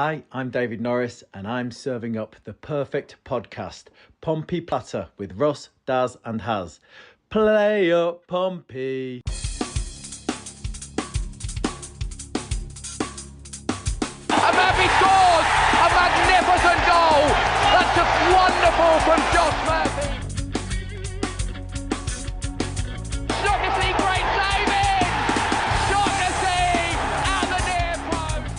Hi, I'm David Norris, and I'm serving up the perfect podcast, Pompey Platter with Russ, Daz and Haz. Play up, Pompey! Pompey scores! A magnificent goal! That's just wonderful from Josh Murphy! Shaughnessy, great saving! Shaughnessy at the near post!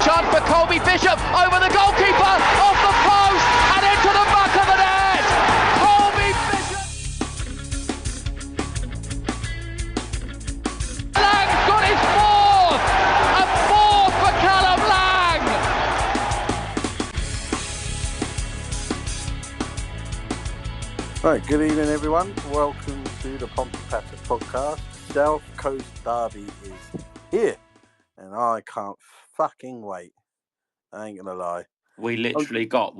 Chance for Colby Bishop over the goalkeeper, off the post and into the back of the net! Colby Bishop! Lang's got his fourth! A fourth for Callum Lang! Right, good evening everyone. Welcome to the Pompey Platter podcast. South Coast Derby is here, and I can't fucking wait. I ain't gonna lie. We literally got,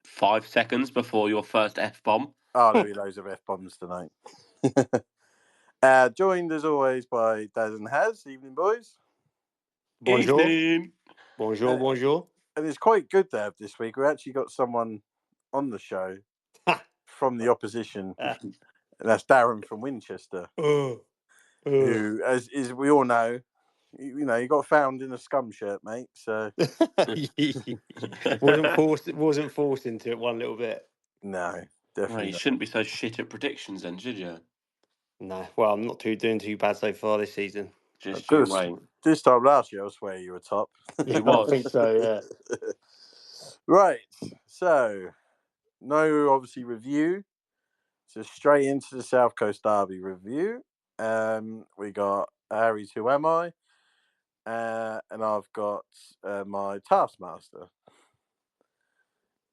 5 seconds before your first F-bomb? Oh, there'll be loads of F-bombs tonight. Joined as always by Daz and Haz. Evening, boys. Bonjour. Evening. Bonjour. And it's quite good to have this week. We actually got someone on the show from the opposition. And that's Darren from Winchester, who, as we all know, you got found in a Scum shirt, mate. So wasn't forced into it one little bit. no, Well, definitely you not. shouldn't be so shit at predictions then, should you? No, well, I'm not doing too bad so far this season. Just Good. you wait. This time last year, I swear you were top. He I was. think so. Yeah. Right. So, no, obviously, review. So, straight into the South Coast Derby review. We got Harry's Who Am I? And I've got my Taskmaster.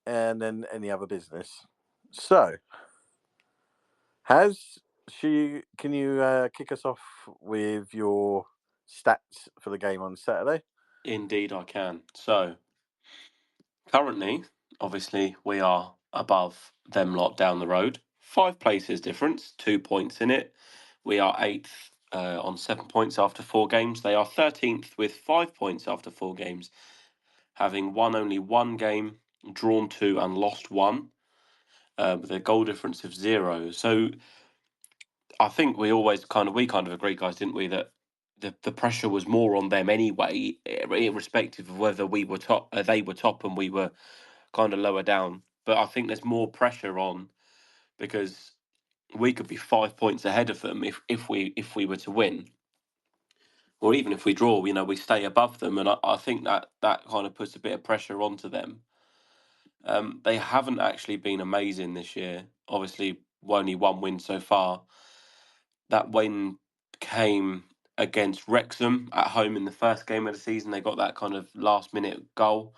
And then any other business. So, can you kick us off with your stats for the game on Saturday? Indeed I can. So, currently, obviously, we are above them lot down the road. 5 places difference, 2 points in it. We are 8th on 7 points after 4 games. They are 13th with 5 points after 4 games, having won only 1 game, drawn 2 and lost 1, with a goal difference of 0. So I think we kind of agreed, guys, didn't we, that the pressure was more on them anyway, irrespective of whether we were top, they were top, and we were kind of lower down. But I think there's more pressure on because we could be 5 points ahead of them if we were to win, or even if we draw. We stay above them, and I think that kind of puts a bit of pressure onto them. They haven't actually been amazing this year. Obviously, only 1 win so far. That win came against Wrexham at home in the first game of the season. They got that kind of last-minute goal.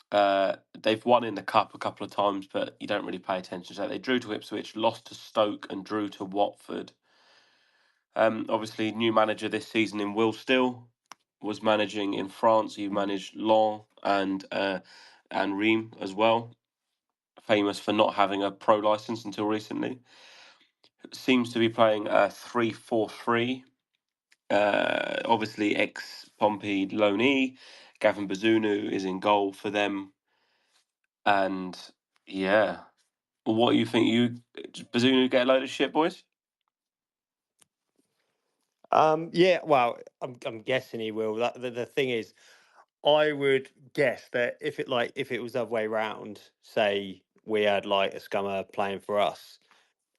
They've won in the cup a couple of times, but you don't really pay attention to that. They drew to Ipswich, lost to Stoke, and drew to Watford. Obviously, new manager this season in Will Still was managing in France. He managed Lens and Reims as well. Famous for not having a pro license until recently. Seems to be playing a 3-4-3. Obviously, ex-Pompey loanee Gavin Bazunu is in goal for them. And yeah, what do you think? Bazunu get a load of shit, boys? Yeah. Well, I'm guessing he will. The thing is, I would guess that if it was the other way round, say we had like a scummer playing for us,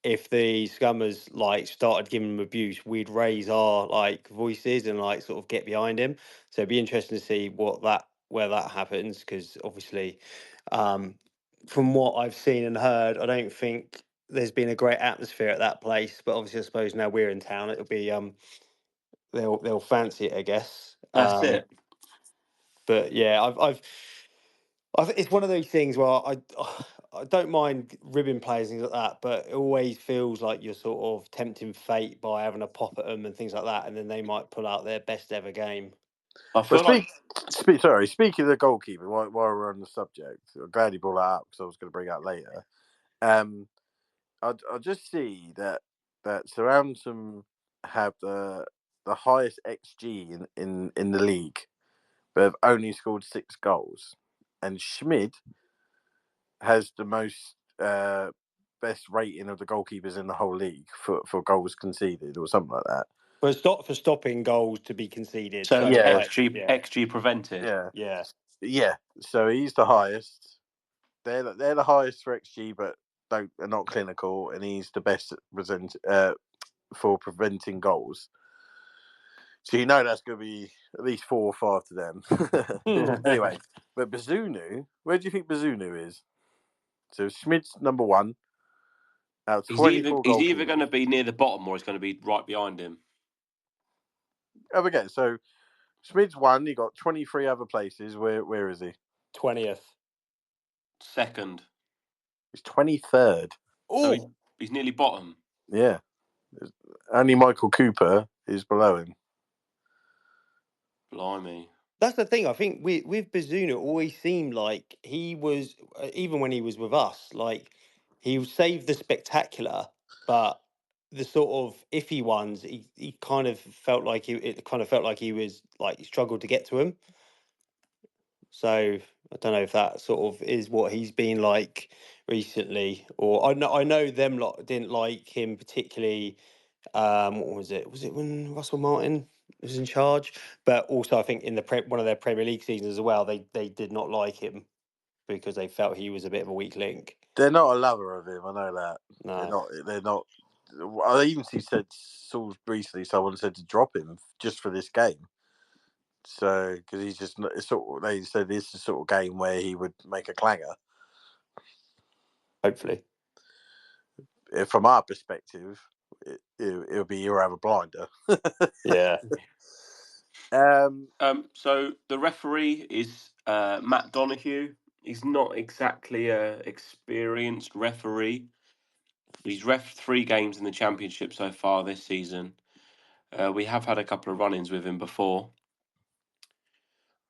if the scummers started giving him abuse, we'd raise our voices and sort of get behind him. So it'd be interesting to see where that happens, because obviously, from what I've seen and heard, I don't think there's been a great atmosphere at that place. But obviously, I suppose now we're in town, it'll be they'll fancy it, I guess. That's it. But yeah, it's one of those things where I don't mind ribbon players and things like that, but it always feels like you're sort of tempting fate by having a pop at them and things like that, and then they might pull out their best ever game. I feel Speaking of the goalkeeper, while we're on the subject, I'm glad you brought that up because I was going to bring it up later. I just see that Southampton have the highest XG in the league but have only scored 6 goals. And Schmid has the most best rating of the goalkeepers in the whole league for goals conceded or something like that. For stopping goals to be conceded. So Yeah. XG prevented. Yeah. So he's the highest. They're the highest for XG, but are not clinical, and he's the best for preventing goals. So you know that's going to be at least 4 or 5 to them. Anyway, but Bazunu, where do you think Bazunu is? So Schmid's number 1 out of 24 He's either goalkeepers. going to be near the bottom or he's going to be right behind him. Again, so Schmid's 1. He got 23 other places. Where is he? 20th. Second. He's 23rd. So he's nearly bottom. Yeah. Only Michael Cooper is below him. Blimey. That's the thing. I think with Bazunu, it always seemed like he was, even when he was with us, like he saved the spectacular, but the sort of iffy ones, he kind of felt like he was like he struggled to get to him. So I don't know if that sort of is what he's been like recently, or I know them lot didn't like him particularly. What was it? Was it when Russell Martin was in charge? But also, I think in one of their Premier League seasons as well, they did not like him because they felt he was a bit of a weak link. They're not a lover of him. I know that. No. They're not. I even saw recently someone said to drop him just for this game. So because he's just they said this is the sort of game where he would make a clanger. Hopefully. From our perspective, it'll be you'll have a blinder. Yeah. So the referee is Matt Donoghue. He's not exactly an experienced referee. He's reffed 3 games in the Championship so far this season. We have had a couple of run-ins with him before.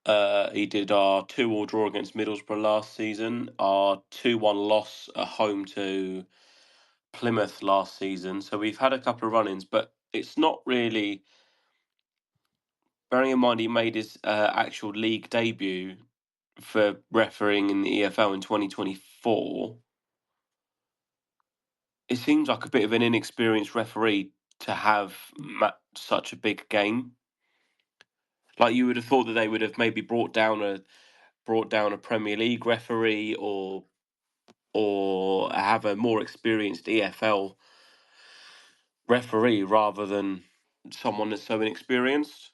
He did our 2-2 draw against Middlesbrough last season, our 2-1 loss at home to Plymouth last season. So we've had a couple of run-ins, but it's not really. Bearing in mind he made his actual league debut for refereeing in the EFL in 2024, it seems like a bit of an inexperienced referee to have such a big game. Like you would have thought that they would have maybe brought down a Premier League referee or have a more experienced EFL referee rather than someone that's so inexperienced.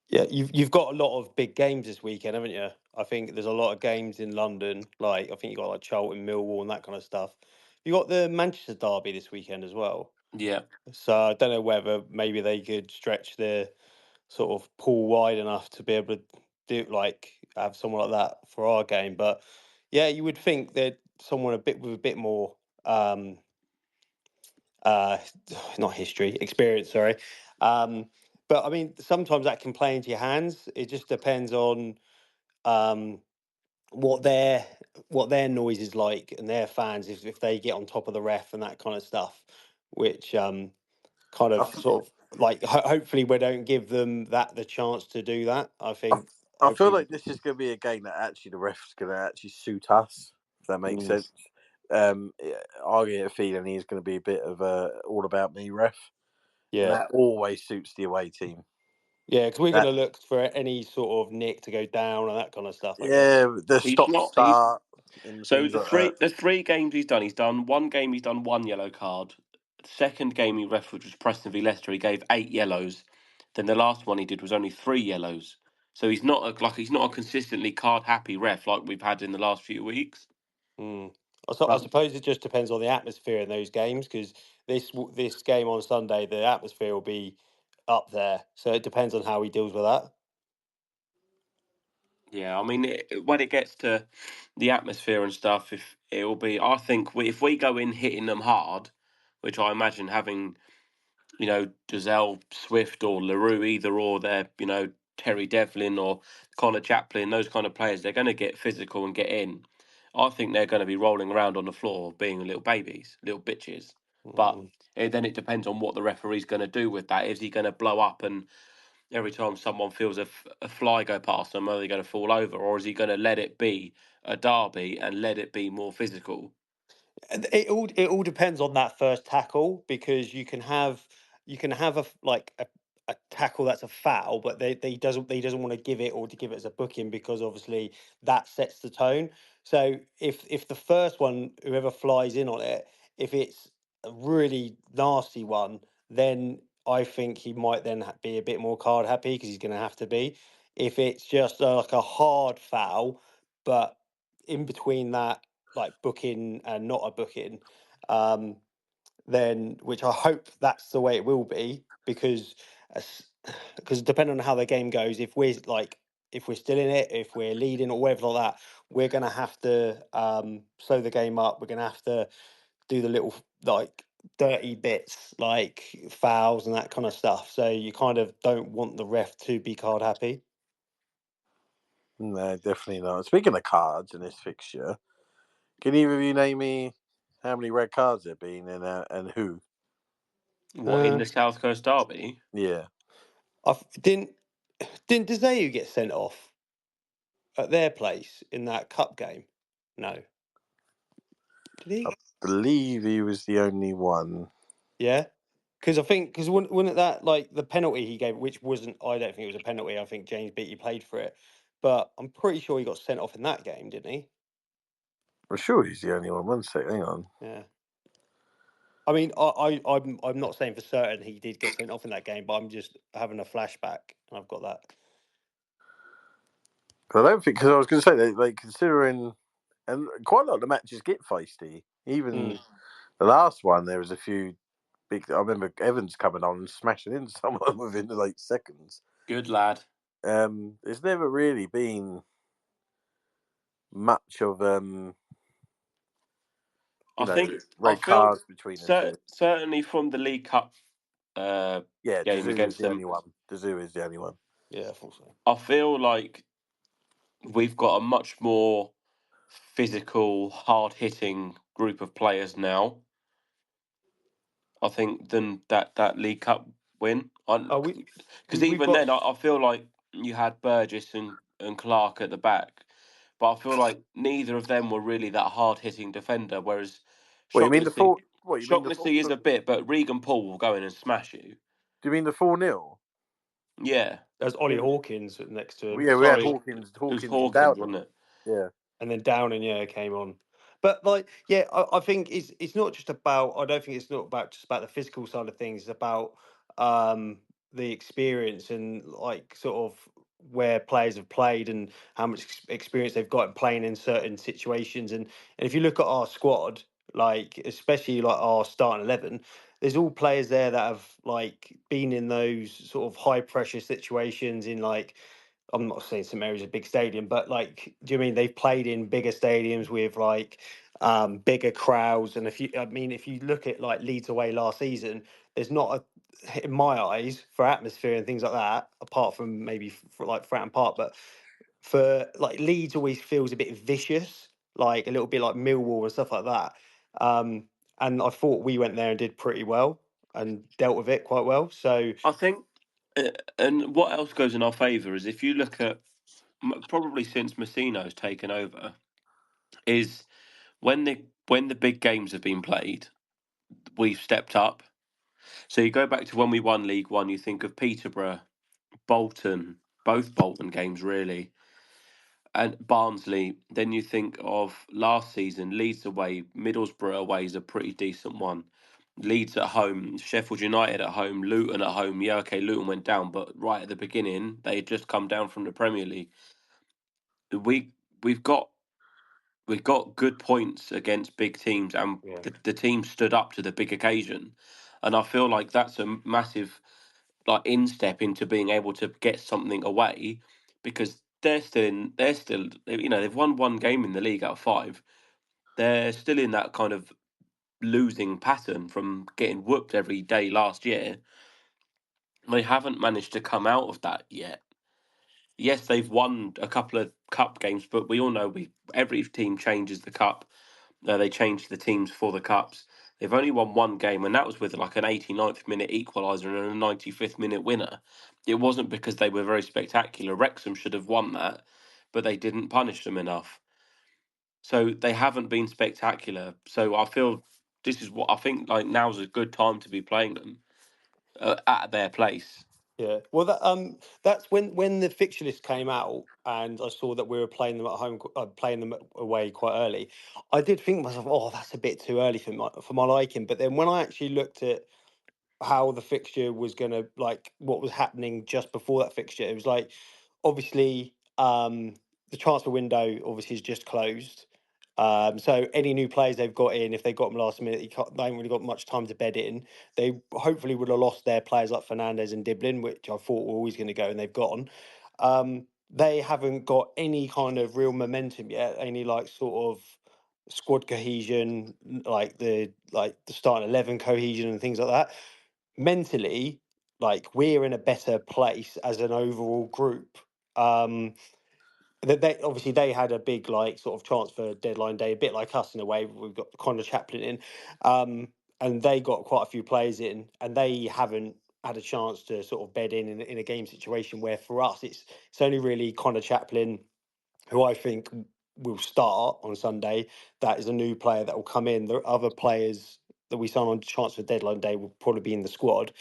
Yeah, you've got a lot of big games this weekend, haven't you? I think there's a lot of games in London. Like I think you got like Charlton, Millwall, and that kind of stuff. You got the Manchester derby this weekend as well. Yeah. So I don't know whether maybe they could stretch their sort of pool wide enough to be able to have someone like that for our game. But yeah, you would think that someone with a bit more not history, experience, sorry. But I mean, sometimes that can play into your hands. It just depends on what their noise is like and their fans if they get on top of the ref and that kind of stuff, which kind of sort of like hopefully we don't give them the chance to do that. I think. I feel like this is going to be a game that actually the ref's going to actually suit us. If that makes sense. I get a feeling he's going to be a bit of a all about me ref. Yeah, and that always suits the away team. Yeah, because we're going to look for any sort of nick to go down and that kind of stuff. I Yeah, guess. the stop-start. So the 3 games he's done 1 game he's done 1 yellow card. The second game he ref, which was Preston v Leicester, he gave 8 yellows. Then the last one he did was only 3 yellows. So he's not a consistently card happy ref like we've had in the last few weeks. I suppose it just depends on the atmosphere in those games because this game on Sunday the atmosphere will be up there, so it depends on how he deals with that. Yeah, I mean, when it gets to the atmosphere and stuff, if it will be, I think if we go in hitting them hard, which I imagine having, Giselle Swift or LaRue, either or, they're, Terry Devlin or Connor Chaplin, those kind of players, they're going to get physical and get in. I think they're going to be rolling around on the floor being little babies, little bitches. But then it depends on what the referee's going to do with that. Is he going to blow up and every time someone feels a fly go past them, are they going to fall over, or is he going to let it be a derby and let it be more physical? It all depends on that first tackle, because you can have a tackle that's a foul, but he doesn't want to give it, or to give it as a booking, because obviously that sets the tone. So if the first one, whoever flies in on it, if it's a really nasty one, then I think he might then be a bit more card happy, because he's going to have to be. If it's just like a hard foul, but in between that, like booking and not a booking, um, then, which I hope that's the way it will be, because because depending on how the game goes, if we're still in it, if we're leading or whatever like that, we're going to have to slow the game up. We're going to have to do the little like dirty bits, like fouls and that kind of stuff. So you kind of don't want the ref to be card happy. No, definitely not. Speaking of cards in this fixture, can either of you name me how many red cards there have been and who? What, in the South Coast Derby? Yeah. Didn't Desailly get sent off at their place in that cup game? No. Did he? I believe he was the only one. Yeah. Because wasn't that like the penalty he gave, which wasn't, I don't think it was a penalty. I think James Beattie played for it, but I'm pretty sure he got sent off in that game, didn't he? I'm sure he's the only one. One sec, hang on. Yeah. I mean, I'm not saying for certain he did get sent off in that game, but I'm just having a flashback, and I've got that. But I don't think, because I was going to say that, like, considering, and quite a lot of the matches get feisty. Even the last one, there was a few big. I remember Evans coming on and smashing into someone within like seconds. Good lad. There's never really been much of I think I red feel cards between the two. certainly from the League Cup Yeah, game Dazoo is against the them, only one. Dazoo is the only one. Yeah, I thought so. I feel like we've got a much more physical, hard hitting group of players now. I think than that League Cup win. Oh, Because we've even got. then, I feel like you had Burgess and Clark at the back, but I feel like neither of them were really that hard hitting defender. Whereas What you mean the Shaughnessy, four? What you mean the four? Shaughnessy is a bit, but Regan Paul will go in and smash you. Do you mean the 4-0? Yeah, There's Ollie Hawkins next to him. Yeah, we had sorry, Hawkins, it was Hawkins and Hawkins, Dowden. wasn't it? Yeah. And then Downing, yeah, came on. But like, yeah, I think it's not just about. I don't think it's not about just about the physical side of things. It's about the experience and like sort of where players have played and how much experience they've got in playing in certain situations. And if you look at our squad, like especially like our starting 11, there's all players there that have like been in those sort of high pressure situations in like, I'm not saying St Mary's a big stadium, but like, do you mean they've played in bigger stadiums with like bigger crowds? And if you look at like Leeds away last season, there's not a, in my eyes, for atmosphere and things like that, apart from maybe for like Fratton Park, but for like Leeds always feels a bit vicious, like a little bit like Millwall and stuff like that. Um, and I thought we went there and did pretty well and dealt with it quite well. So I think, and what else goes in our favour is if you look at probably since Messino's taken over, is when the big games have been played, we've stepped up. So you go back to when we won League One, you think of Peterborough, Bolton, both Bolton games really, and Barnsley. Then you think of last season, Leeds away, Middlesbrough away is a pretty decent one. Leeds at home, Sheffield United at home, Luton at home. Yeah, okay, Luton went down, but right at the beginning, they had just come down from the Premier League. We we've got we've got good points against big teams, and yeah. the team stood up to the big occasion. And I feel like that's a massive like instep into being able to get something away, because they're still they've won one game in the league out of five. They're still in that kind of losing pattern from getting whooped every day last year. They haven't managed to come out of that yet. Yes, they've won a couple of cup games, but we all know every team changes the cup. They change the teams for the cups. They've only won one game, and that was with like an 89th minute equaliser and a 95th minute winner. It wasn't because they were very spectacular. Wrexham should have won that, but they didn't punish them enough. So they haven't been spectacular. So I feel this is what I think. Like now's a good time to be playing them at their place. Yeah, well, that's when the fixture list came out, and I saw that we were playing them at home, playing them away quite early. I did think to myself, "Oh, that's a bit too early for my liking." But then when I actually looked at how the fixture was going to, like, what was happening just before that fixture, it was like, obviously, the transfer window obviously is just closed. So any new players they've got in, if they got them last minute, they haven't really got much time to bed in. They hopefully would have lost their players like Fernandez and Diblin, which I thought were always going to go, and they've gone. They haven't got any kind of real momentum yet, any like sort of squad cohesion, like the starting 11 cohesion and things like that. Mentally, like, we're in a better place as an overall group. They obviously they had a big like sort of transfer deadline day, a bit like us in a way. We've got Connor Chaplin in, and they got quite a few players in, and they haven't had a chance to sort of bed in a game situation. Where for us, it's only really Connor Chaplin, who I think will start on Sunday. That is a new player that will come in. The other players that we sign on transfer deadline day will probably be in the squad.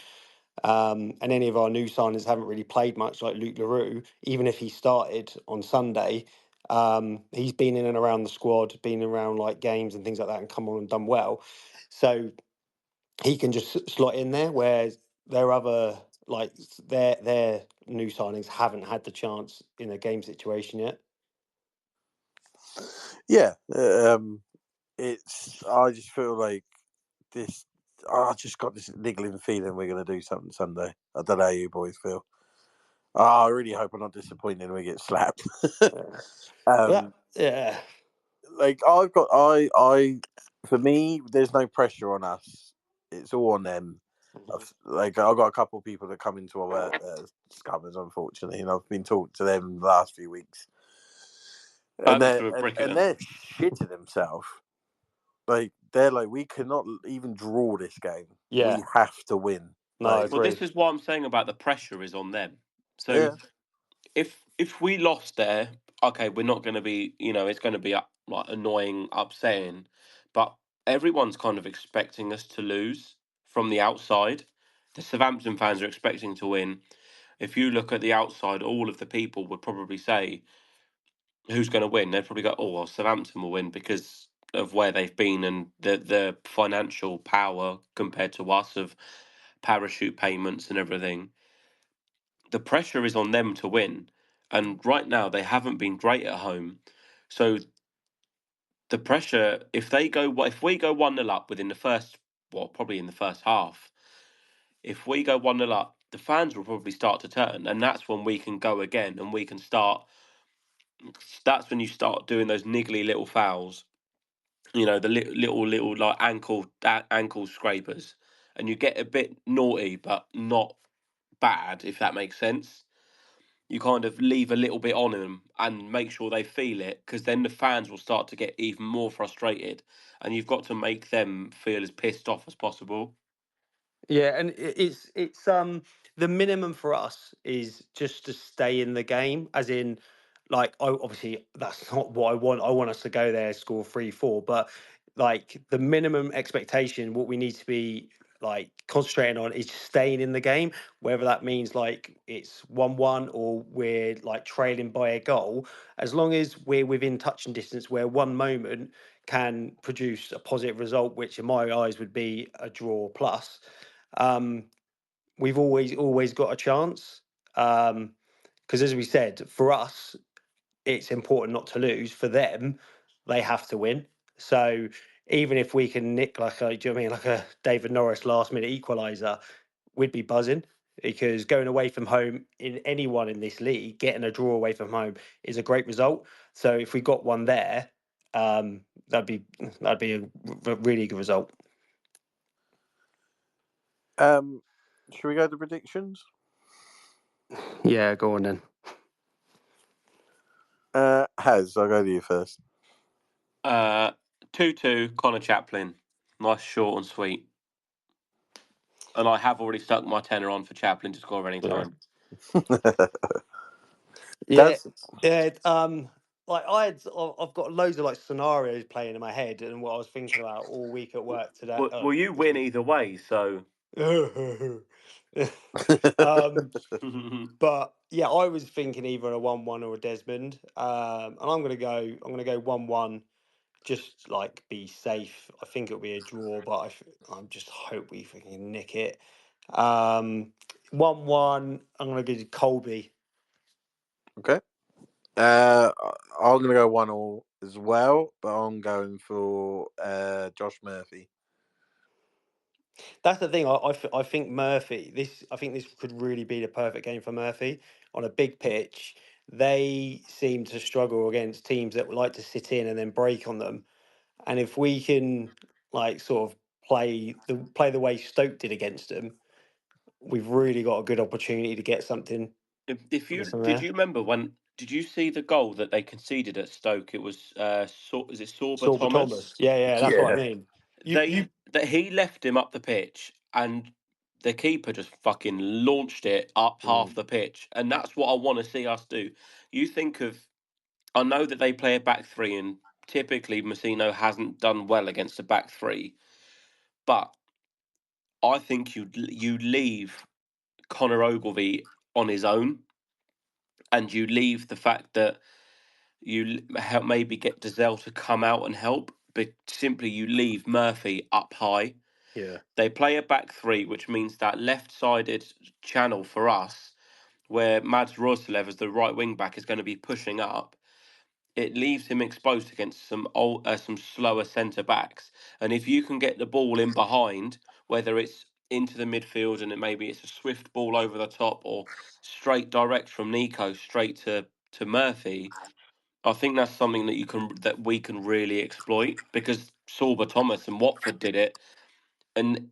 And any of our new signers haven't really played much, like Luke Leroux. Even if he started on Sunday, he's been in and around the squad, been around like games and things like that, and come on and done well. So he can just slot in there. Whereas their other like their new signings haven't had the chance in a game situation yet. Yeah, it's. I just feel like this. I just got this niggling feeling we're going to do something Sunday. I don't know how you boys feel. I really hope I'm not disappointed and we get slapped. Yeah, yeah. Like for me, there's no pressure on us. It's all on them. I've got a couple of people that come into our work that are scummers, unfortunately, and I've been talking to them the last few weeks, and Burton they're threw a brick at and them. they're shitting themselves. Like they're like, we cannot even draw this game. Yeah. We have to win. No, I Like, Well, agree. this is what I'm saying about the pressure is on them. So yeah, if we lost there, okay, we're not going to be, it's going to be like annoying, upsetting, but everyone's kind of expecting us to lose from the outside. The Southampton fans are expecting to win. If you look at the outside, all of the people would probably say, who's going to win? They'd probably go, oh, well, Southampton will win because of where they've been and the financial power compared to us of parachute payments and everything. The pressure is on them to win. And right now, they haven't been great at home. So the pressure, if we go 1-0 up within the first, probably in the first half, if we go 1-0 up, the fans will probably start to turn. And that's when we can go again and we can start. That's when you start doing those niggly little fouls, the little like ankle scrapers. And you get a bit naughty, but not bad, if that makes sense. You kind of leave a little bit on them and make sure they feel it, because then the fans will start to get even more frustrated, and you've got to make them feel as pissed off as possible. Yeah, and it's the minimum for us is just to stay in the game, as in, like, obviously that's not what I want. I want us to go there, score 3-4, but like the minimum expectation, what we need to be like concentrating on is staying in the game, whether that means like it's 1-1 or we're like trailing by a goal. As long as we're within touching distance, where one moment can produce a positive result, which in my eyes would be a draw plus, um, we've always got a chance. Because as we said, for us, it's important not to lose. For them, they have to win. So even if we can nick like a, do you know what I mean, like a David Norris last minute equaliser, we'd be buzzing. Because going away from home in anyone in this league, getting a draw away from home is a great result. So if we got one there, that'd be a really good result. should we go to predictions? Yeah, go on then. I'll go to you first. 2-2, Connor Chaplin. Nice, short and sweet. And I have already stuck my tenner on for Chaplin to score any time. Yeah, That's yeah. Like I've got loads of like scenarios playing in my head, and what I was thinking about all week at work today. Well, you This win week. either way, so. um, but yeah, I was thinking either a 1-1 or a Desmond. And I'm gonna go 1-1. Just like be safe. I think it'll be a draw, but I just hope we fucking nick it. 1-1. I'm gonna go to Colby. okay. I'm going to go 1-1 as well, but I'm going for Josh Murphy. That's the thing. I think Murphy. I think this could really be the perfect game for Murphy on a big pitch. They seem to struggle against teams that would like to sit in and then break on them. And if we can like sort of play the way Stoke did against them, we've really got a good opportunity to get something. If you Get some did there. you remember when did you see the goal that they conceded at Stoke? It was is it Sorba Sorba Thomas? Thomas. Yeah, that's what I Yeah. mean. You That he left him up the pitch and the keeper just fucking launched it up half Mm, the pitch, and that's what I want to see us do. You think of, I know that they play a back three, and typically Messino hasn't done well against a back three, but I think you leave Connor Ogilvie on his own, and you leave the fact that help maybe get Dazelle to come out and help, but simply you leave Murphy up high. yeah. They play a back three, which means that left-sided channel for us, where Mads Roerslev as the right wing back is going to be pushing up. It leaves him exposed against some slower centre backs, and if you can get the ball in behind, whether it's into the midfield and maybe it's a swift ball over the top or straight direct from Nico straight to Murphy, I think that's something that we can really exploit, because Sorba Thomas and Watford did it. And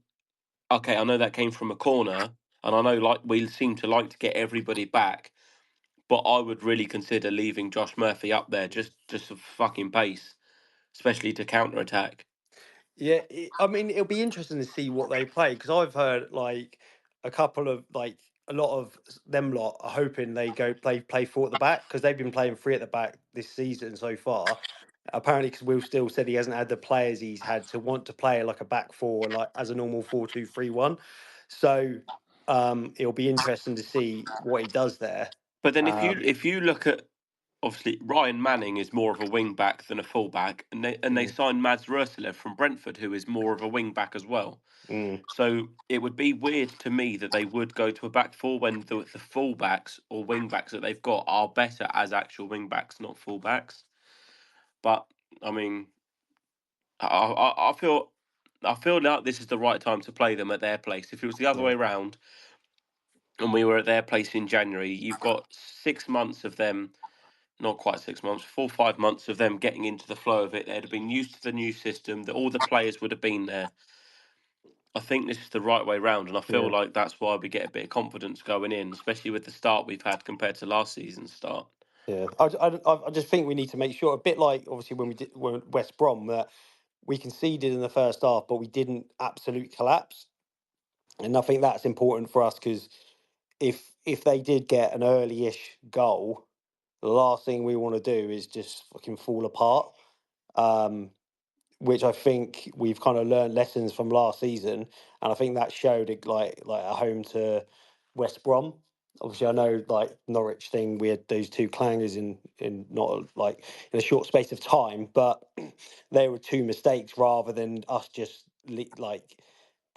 okay, I know that came from a corner, and I know like we seem to like to get everybody back, but I would really consider leaving Josh Murphy up there just for fucking pace, especially to counter attack. Yeah, I mean, it'll be interesting to see what they play because I've heard like a couple of like a lot of them lot are hoping they go play four at the back because they've been playing three at the back this season so far. Apparently, because Will Still said he hasn't had the players he's had to want to play like a back four, like as a normal 4-2-3-1. So it'll be interesting to see what he does there. But then Um, if you look at, obviously Ryan Manning is more of a wing back than a full back, and they mm, signed Mads Roerslev from Brentford, who is more of a wing back as well. mm, So it would be weird to me that they would go to a back four when the full backs or wing backs that they've got are better as actual wing backs, not full backs. But I mean, I feel like this is the right time to play them at their place. If it was the other yeah, way around and we were at their place in January, you've got 6 months of them, not quite 6 months, 4 or 5 months of them getting into the flow of it. They'd have been used to the new system, that all the players would have been there. I think this is the right way round, and I feel yeah. like that's why we get a bit of confidence going in, especially with the start we've had compared to last season's start. Yeah, I just think we need to make sure, a bit like obviously when we did when West Brom, that we conceded in the first half, but we didn't absolute collapse. And I think that's important for us because if they did get an early-ish goal, the last thing we want to do is just fucking fall apart. Um, which I think we've kind of learned lessons from last season, and I think that showed it like at home to West Brom. Obviously, I know like Norwich thing, we had those two clangers in not like in a short space of time, but they were two mistakes rather than us just like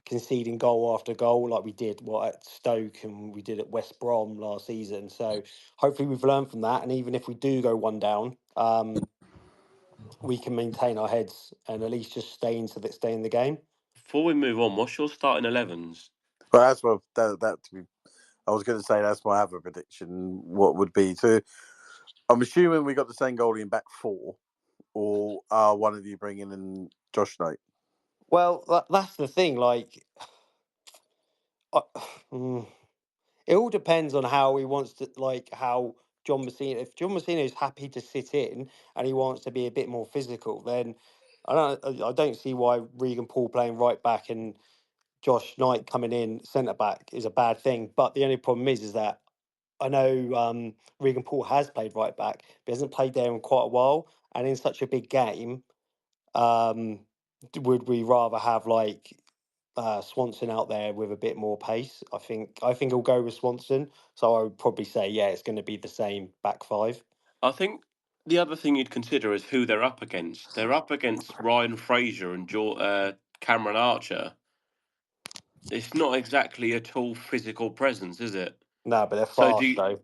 conceding goal after goal like we did at Stoke and we did at West Brom last season. So hopefully we've learned from that, and even if we do go one down, we can maintain our heads and at least just stay in the game. Before we move on, what's your starting 11s? But that's what I was going to say. That's my other prediction. What would be to? I'm assuming we got the same goalie in back four, or are one of you bringing in Josh Knight? Well, that's the thing. Like, uh, mm, it all depends on how he wants to, like, how John Messina. If John Messina is happy to sit in and he wants to be a bit more physical, then I don't see why Regan Paul playing right back and Josh Knight coming in centre back is a bad thing. But the only problem is that I know Regan Paul has played right back, but hasn't played there in quite a while. And in such a big game, would we rather have like Swanson out there with a bit more pace? I think he'll go with Swanson. So I would probably say, yeah, it's going to be the same back five. I think the other thing you'd consider is who they're up against. They're up against Ryan Fraser and Cameron Archer. It's not exactly a tall physical presence, is it? No, but they're So do fast you, though.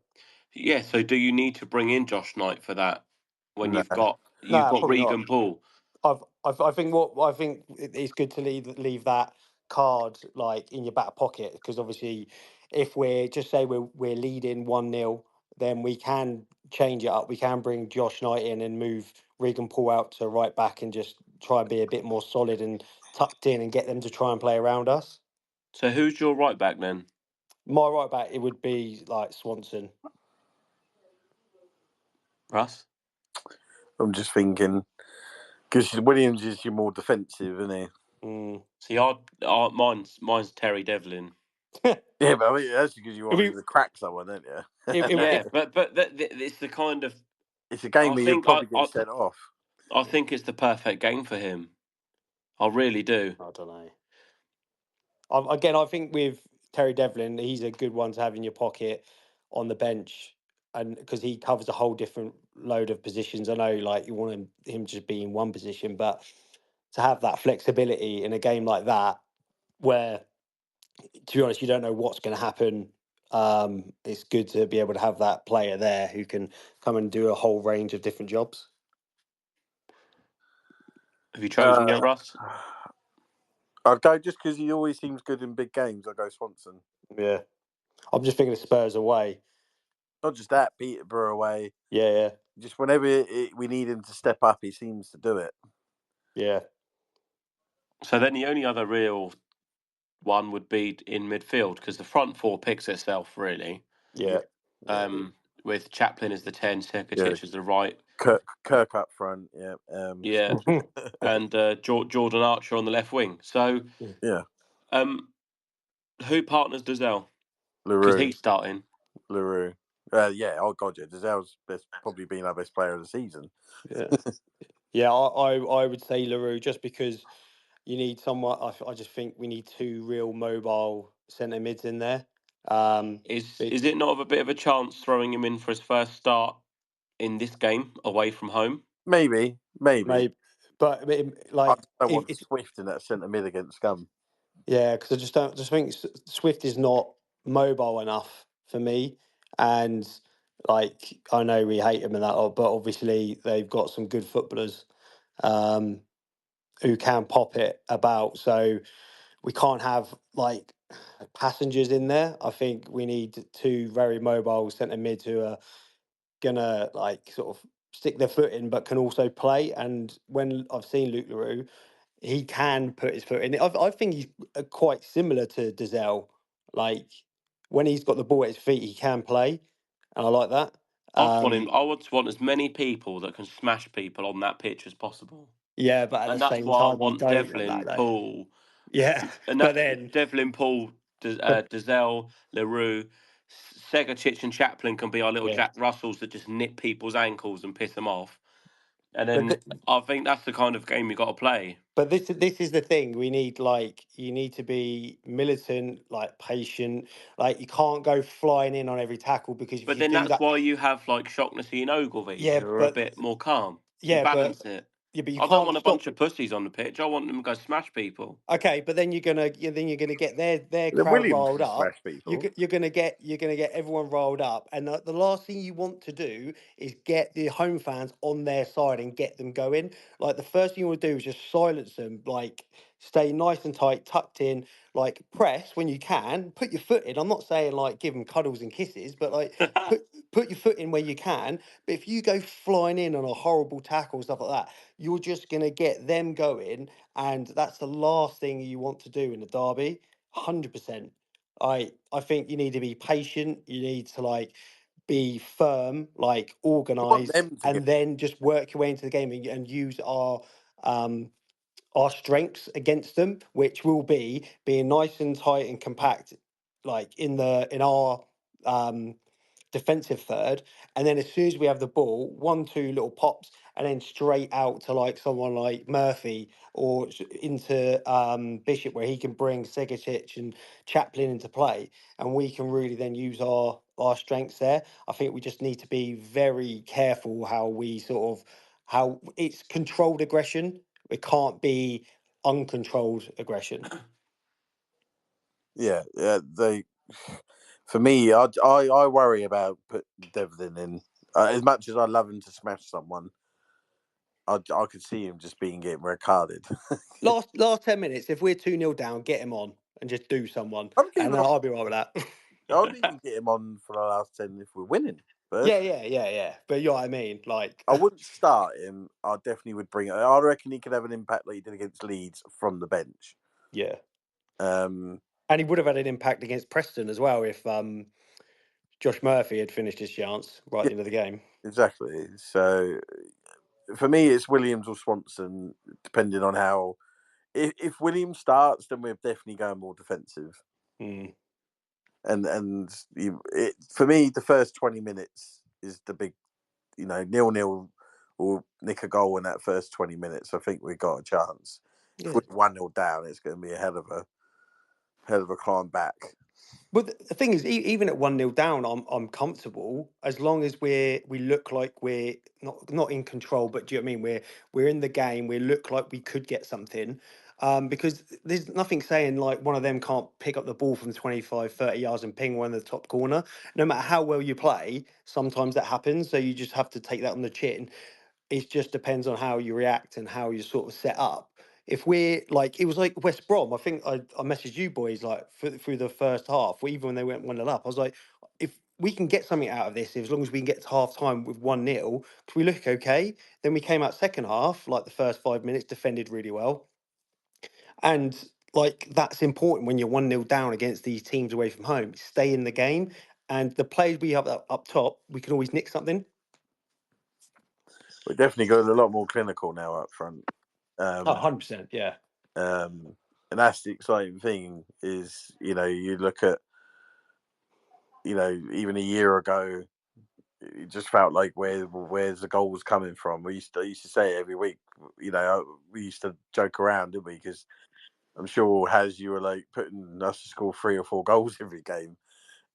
yeah. So do you need to bring in Josh Knight for that when No. you've No, got probably not. Regan Paul? I think it's good to leave that card like in your back pocket because obviously, if we're just say we're leading 1-0, then we can change it up. We can bring Josh Knight in and move Regan Paul out to right back and just try and be a bit more solid and tucked in and get them to try and play around us. So who's your right back then? My right back, it would be like Swanson. Russ? I'm just thinking because Williams is your more defensive, isn't he? Mm. See, mine's Terry Devlin. Yeah, but I mean, that's because you If we, wanted to crack someone, don't you? Yeah, but it's the kind of It's a game I where you'd think probably get sent off. I think it's the perfect game for him. I really do. I don't know. Again, I think with Terry Devlin, he's a good one to have in your pocket on the bench, and because he covers a whole different load of positions. I know, like you want him just be in one position, but to have that flexibility in a game like that, where to be honest, you don't know what's going to happen. It's good to be able to have that player there who can come and do a whole range of different jobs. Have you chosen yet, Russ? I'd go just because he always seems good in big games. I'll go Swanson. Yeah, I'm just thinking of Spurs away. Not just that, Peterborough away. Yeah, Just whenever we need him to step up, he seems to do it. yeah. So then the only other real one would be in midfield because the front four picks itself really. Yeah. With Chaplin as the 10, Serkic as the right. Kirk up front, yeah. Yeah, and Jordan Archer on the left wing. So yeah. Who partners Dazelle? Because LaRue. he's starting. LaRue. Yeah, oh god, yeah. Dazelle's probably been our best player of the season. Yeah, yeah. I would say LaRue just because you need someone. I just think we need two real mobile centre mids in there. Is it not of a bit of a chance throwing him in for his first start in this game away from home? Maybe. Maybe, but like I don't want it's Swift in that centre mid against Scum. yeah, because I just think Swift is not mobile enough for me, and like I know we hate him and that, but obviously they've got some good footballers who can pop it about. So we can't have like passengers in there. I think we need two very mobile centre mids who are gonna like sort of stick their foot in, but can also play. And when I've seen Luke Larue, he can put his foot in. I think he's quite similar to Dazelle. Like when he's got the ball at his feet, he can play, and I like that. I would want as many people that can smash people on that pitch as possible. Yeah, but at And the that's same why I time, we want don't want Devlin, that though. Paul, Yeah, and but then, Devlin, Paul, Dazelle, LaRue, Segachich and Chaplin can be our little yeah, Jack Russells that just nip people's ankles and piss them off. And but then I think that's the kind of game you got to play. But this is the thing. We need like you need to be militant, like patient. Like you can't go flying in on every tackle because if But you then do that's that, why you have like Shocknessy and Ogilvy, yeah, who are a but bit more calm. You yeah, but balance it. yeah, but you I don't can't want a stop. bunch of pussies on the pitch. I want them to go smash people. Okay, but then you're gonna get their The crowd Williams riled can up. smash people. You're gonna get everyone riled up, and the last thing you want to do is get the home fans on their side and get them going. Like the first thing you want to do is just silence them. Like stay nice and tight, tucked in. Like press when you can. Put your foot in. I'm not saying like give them cuddles and kisses, but like put your foot in where you can. But if you go flying in on a horrible tackle stuff like that, you're just gonna get them going, and that's the last thing you want to do in a derby. 100%. I think you need to be patient. You need to like be firm, like I want organised, them to get. and then just work your way into the game and use our our strengths against them, which will be being nice and tight and compact, like in our defensive third, and then as soon as we have the ball, 1-2 little pops, and then straight out to like someone like Murphy or into Bishop, where he can bring Segacic and Chaplin into play, and we can really then use our strengths there. I think we just need to be very careful how it's controlled aggression. It can't be uncontrolled aggression. Yeah, for me, I worry about putting Devlin in. As much as I love him to smash someone, I could see him just getting red carded. Last 10 minutes, if we're 2-0 down, get him on and just do someone, I'm and keeping. I'll be right with that. I'd even get him on for the last 10 if we're winning. Yeah. But you know what I mean, like I wouldn't start him. I definitely would bring it. I reckon he could have an impact like he did against Leeds from the bench. yeah, Um, and he would have had an impact against Preston as well if Josh Murphy had finished his chance right at yeah, the end of the game. exactly. So for me, it's Williams or Swanson, depending on how. If Williams starts, then we're definitely going more defensive. Mm. For me, the first 20 minutes is the big, 0-0 or nick a goal in that first 20 minutes. I think we've got a chance. Yeah. If we're 1-0 down, it's going to be a hell of a climb back. But the thing is, even at 1-0 down, I'm comfortable as long as we look like we're not in control. But do you know what I mean? We're in the game. We look like we could get something. Because there's nothing saying like one of them can't pick up the ball from 25, 30 yards and ping one in the top corner. No matter how well you play, sometimes that happens. So you just have to take that on the chin. It just depends on how you react and how you sort of set up. If we're like, it was like West Brom. I think I messaged you boys like through the first half, even when they went 1-0 up. I was like, if we can get something out of this, as long as we can get to half time with 1-0, we look okay. Then we came out second half, like the first 5 minutes, defended really well. And like that's important when you're 1-0 down against these teams away from home. Stay in the game. And the players we have up top, we can always nick something. We're definitely going a lot more clinical now up front. 100%, yeah. And that's the exciting thing is, you look at, even a year ago, it just felt like where's the goals coming from? We used to say it every week. We used to joke around, didn't we? Because I'm sure you were like putting us to score 3 or 4 goals every game,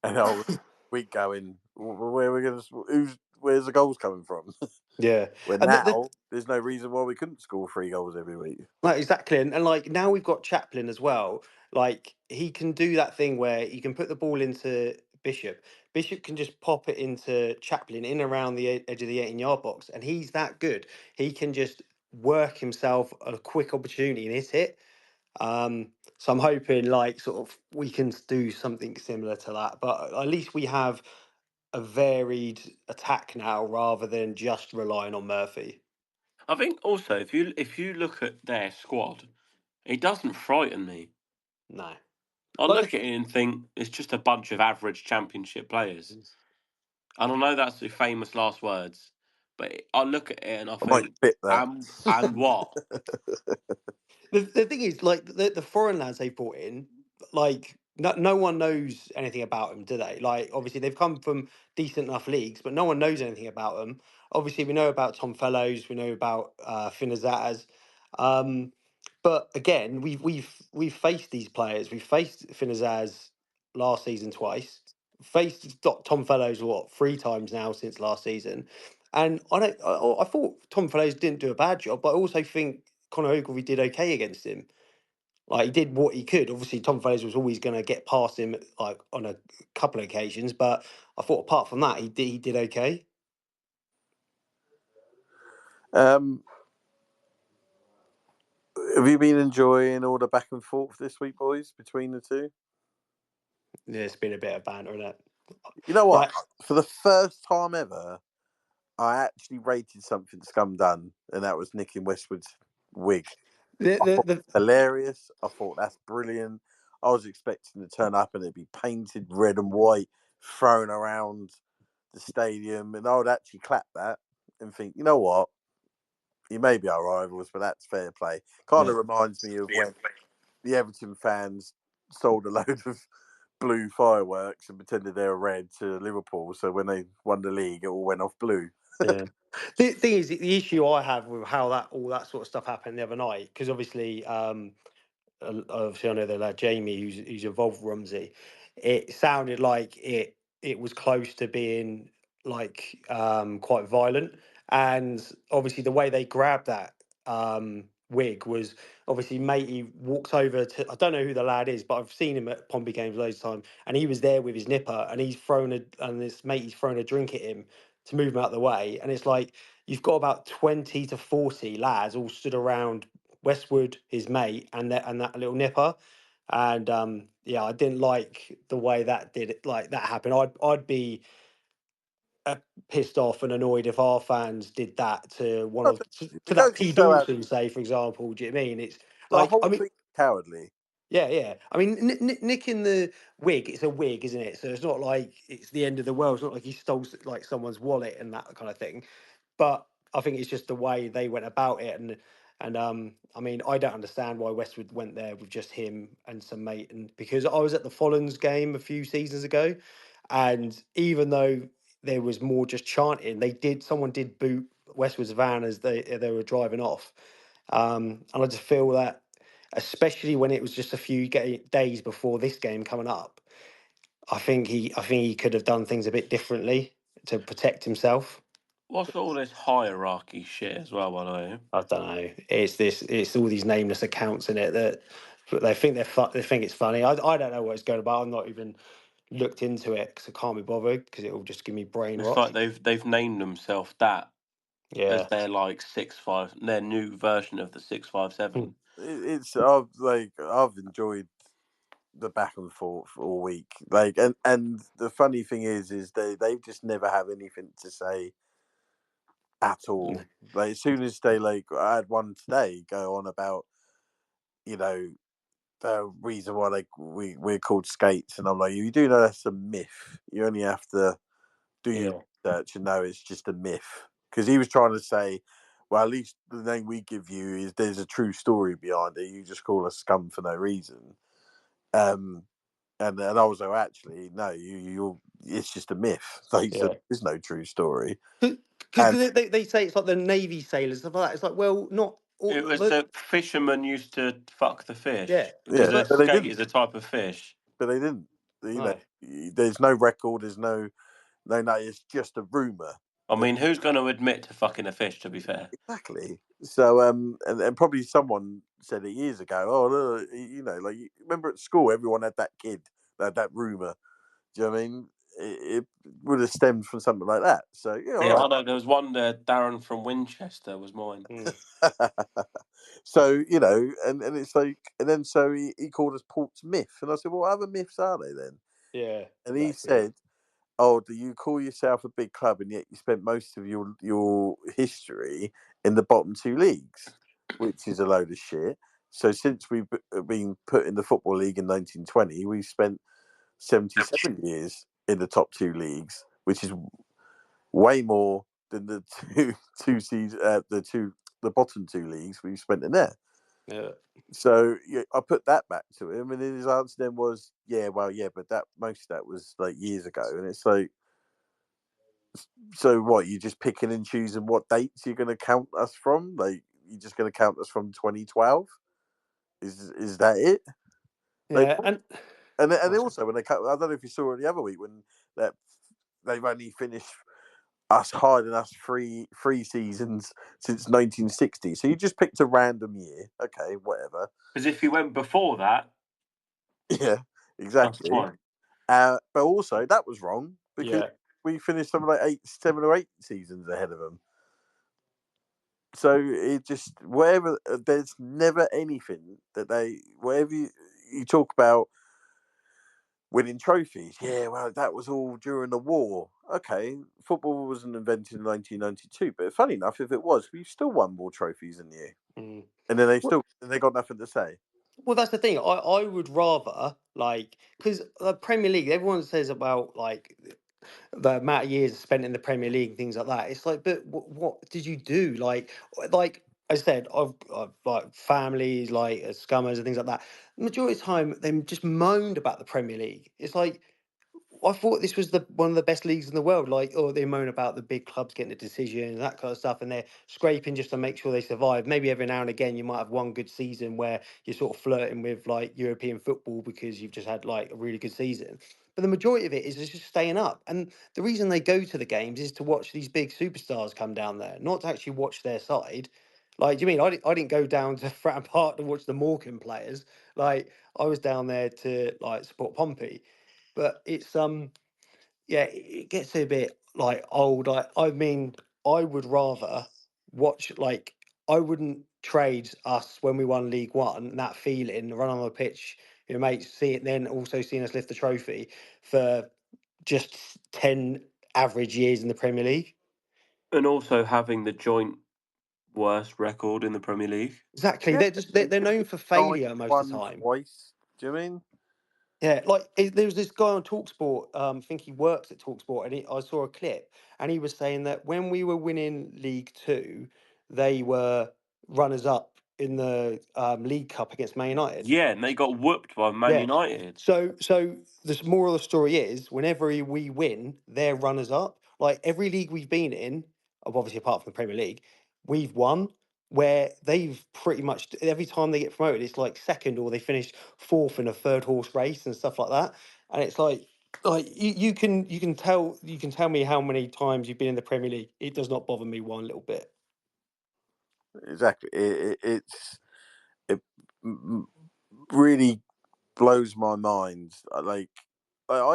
and I was week going, where's the goals coming from? Yeah. Where And now there's no reason why we couldn't score 3 goals every week. no, exactly. And like now we've got Chaplin as well. Like he can do that thing where he can put the ball into Bishop. Bishop can just pop it into Chaplin in around the edge of the 18-yard box. And he's that good. He can just work himself a quick opportunity and hit it. So I'm hoping like sort of we can do something similar to that. But at least we have a varied attack now rather than just relying on Murphy. I think also if you look at their squad, it doesn't frighten me. No. I Like look at it and think it's just a bunch of average championship players. And I know that's the famous last words, but I look at it and I I might think, fit that. and what? the thing is, like the foreign lads they brought in, like no one knows anything about them, do they? Like obviously they've come from decent enough leagues, but no one knows anything about them. Obviously we know about Tom Fellows, we know about Finazaz. But again, we've faced these players. We've faced Finazaz last season twice. Faced Tom Fellows 3 times now since last season. And I thought Tom Fellows didn't do a bad job, but I also think Conor Ogilvie did okay against him. Like he did what he could. Obviously, Tom Fellows was always going to get past him like on a couple of occasions, but I thought apart from that, he did okay. Have you been enjoying all the back and forth this week, boys, between the two? Yeah, it's been a bit of banter, isn't it? You know what? Like, For the first time ever, I actually rated something Scum done, and that was nicking Westwood's wig. Hilarious. I thought that's brilliant. I was expecting to turn up and it'd be painted red and white, thrown around the stadium, and I would actually clap that and think, you know what? He may be our rivals, but that's fair play. Kind of reminds me of when the Everton fans sold a load of blue fireworks and pretended they were red to Liverpool. So when they won the league, it all went off blue. Yeah. The thing is, the issue I have with how all that sort of stuff happened the other night, because obviously, obviously I know the lad Jamie who's involved with Rumsey. It sounded like it was close to being like quite violent, and obviously the way they grabbed that wig was obviously matey walked over to, I don't know who the lad is, but I've seen him at Pompey games loads of time, and he was there with his nipper, and this matey's thrown a drink at him to move him out of the way, and it's like you've got about 20 to 40 lads all stood around Westwood, his mate, and that little nipper, and yeah, I didn't like the way that that happened. I'd be pissed off and annoyed if our fans did that to It that goes to P show how Dawson, say, for example. Do you know what I mean? It's the like, whole I mean, thing cowardly. yeah, yeah. I mean, nicking the wig, it's a wig, isn't it? So it's not like it's the end of the world. It's not like he stole like someone's wallet and that kind of thing. But I think it's just the way they went about it, and I mean, I don't understand why Westwood went there with just him and some mate, and because I was at the Follens game a few seasons ago, and even though there was more just chanting, someone did boot Westwood's van as they were driving off, and I just feel that, especially when it was just a few days before this game coming up, I think he could have done things a bit differently to protect himself. What's all this hierarchy shit as well, by the way? I don't know. It's all these nameless accounts in it that they think they think it's funny. I don't know what it's going about. I'm not even looked into it because I can't be bothered because it will just give me brain It's rot. like they've named themselves that as Yeah. their like 6-5, their new version of the 657. It's I've enjoyed the back and forth all week. And the funny thing is they just never have anything to say at all. Like as soon as they I had one today go on about, you know, the reason why we're called skates, and I'm like, you do know that's a myth. You only have to do your Yeah. research and know it's just a myth. Because he was trying to say, well, at least the name we give you is there's a true story behind it. You just call us scum for no reason. And I was like, actually, no, you it's just a myth. Like, so Yeah. there's no true story. Because And they say it's like the Navy sailors stuff like that. It's like, well, not It all. was the fishermen used to fuck the Yeah. fish yeah, because It's a like, but they skate didn't. is a type of fish. But they didn't. You know, no. there's no record. There's no. It's just a rumor. I mean, who's going to admit to fucking a fish? To be fair, Exactly. So, and probably someone said it years ago. Oh, no, like remember at school, everyone had that kid that had that rumor. Do you know what I mean? It would have stemmed from something like that. So, yeah, all yeah, right. I know there was one there. Darren from Winchester was mine. Mm, So, and it's like, and then so he called us Port's myth. And I said, well, what other myths are they then? yeah. And he Exactly. said, oh, do you call yourself a big club and yet you spent most of your history in the bottom two leagues, which is a load of shit. So since we've been put in the Football League in 1920, we've spent 77 years in the top two leagues, which is way more than the two seasons, the bottom two leagues we've spent in there. Yeah. So yeah, I put that back to him, and his answer then was, "Yeah, well, yeah, but that most of that was like years ago." And it's like, so what? You just picking and choosing what dates you're going to count us from? Like you're just going to count us from 2012? Is that it? They Yeah. and also when they cut, I don't know if you saw it the other week when that they've only finished us higher than us three seasons since 1960. So you just picked a random year, okay, whatever. Because if you went before that, Yeah, that's exactly. fine. But also that was wrong because Yeah. we finished something like 7 or 8 seasons ahead of them. So it just whatever. There's never anything that whatever you talk about winning trophies. Yeah, well, that was all during the war. Okay, football wasn't invented in 1992, but funny enough, if it was, we've still won more trophies than you. Mm. And then they got nothing to say. Well, that's the thing. I would rather, like, because the Premier League, everyone says about, like, the amount of years spent in the Premier League and things like that. It's like, but what did you do? Like I said, I've like families, like scummers and things like that. The majority of the time, they just moaned about the Premier League. It's like, I thought this was the one of the best leagues in the world. Like, oh, they moan about the big clubs getting a decision and that kind of stuff, and they're scraping just to make sure they survive. Maybe every now and again you might have one good season where you're sort of flirting with like European football because you've just had like a really good season. But the majority of it is just staying up. And the reason they go to the games is to watch these big superstars come down there, not to actually watch their side. Like, do you mean I didn't go down to Fratton Park to watch the Morecambe players? Like, I was down there to like support Pompey. But it's yeah, it gets a bit like old. I mean, I would rather watch like I wouldn't trade us when we won League One, that feeling, run on the pitch, your mates see it, then also seeing us lift the trophy for just 10 average years in the Premier League. And also having the joint worst record in the Premier League. Exactly. Yeah, They're known for failure most of the won time. twice. Do you mean? Yeah, like there was this guy on Talksport. I think he works at Talksport, and I saw a clip, and he was saying that when we were winning League Two, they were runners up in the League Cup against Man United. Yeah, and they got whooped by Man Yeah. United. So the moral of the story is, whenever we win, they're runners up. Like every league we've been in, obviously apart from the Premier League, we've won. Where they've pretty much every time they get promoted, it's like second or they finish fourth in a third horse race and stuff like that. And it's like you can tell me how many times you've been in the Premier League. It does not bother me one little bit. Exactly. It really blows my mind. I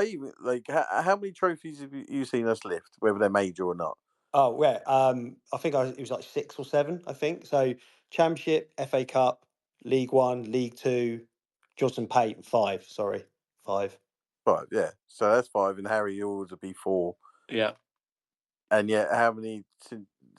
even like how many trophies have you seen us lift, whether they're major or not? Oh yeah, I think it was like 6 or 7. I think so. Championship, FA Cup, League One, League Two, Johnson Pate 5. Sorry, 5. 5, yeah. So that's 5, and Harry yours would be 4. Yeah. And yet, how many?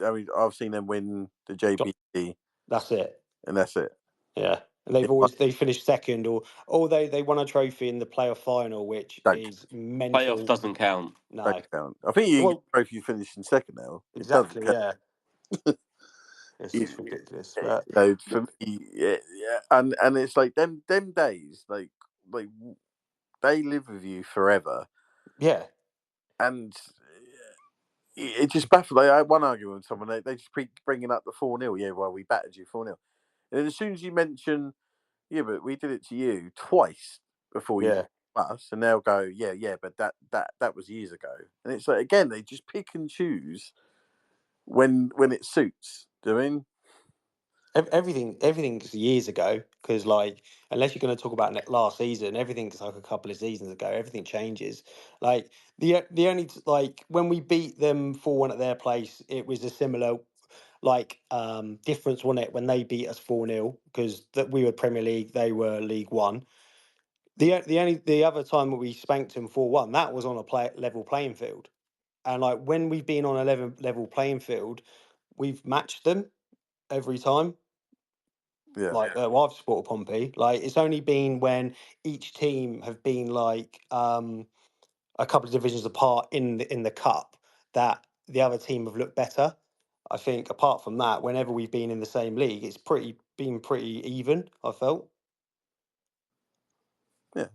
I mean, I've seen them win the JPT, That's it. and that's it. Yeah, and they finished second or they won a trophy in the playoff final, which Don't is Playoff mental. doesn't count. No, don't count. I think you can get well, a trophy finishing second now. It doesn't exactly. count. Yeah, it's You, just ridiculous. But for me, yeah, and it's like them days, like they live with you forever, yeah, and it just baffled. I had one argument with someone. They just keep bringing up the 4-0. Yeah, well, we battered you 4-0, and then as soon as you mention, yeah, but we did it to you twice before you yeah. did us, and they'll go, yeah, but that was years ago, and it's like again they just pick and choose when it suits. Do you mean? Everything's years ago because like unless you're going to talk about last season, everything's like a couple of seasons ago. Everything changes. Like the only like when we beat them 4-1 at their place, it was a similar like difference, wasn't it, when they beat us 4-0 because that we were Premier League, they were League One. The other time that we spanked them 4-1, that was on a level playing field. And like when we've been on a level playing field, we've matched them every time. Yeah, Like well, I've supported Pompey. Like it's only been when each team have been like a couple of divisions apart in the cup that the other team have looked better. I think apart from that, whenever we've been in the same league, it's been pretty even. I felt. yeah.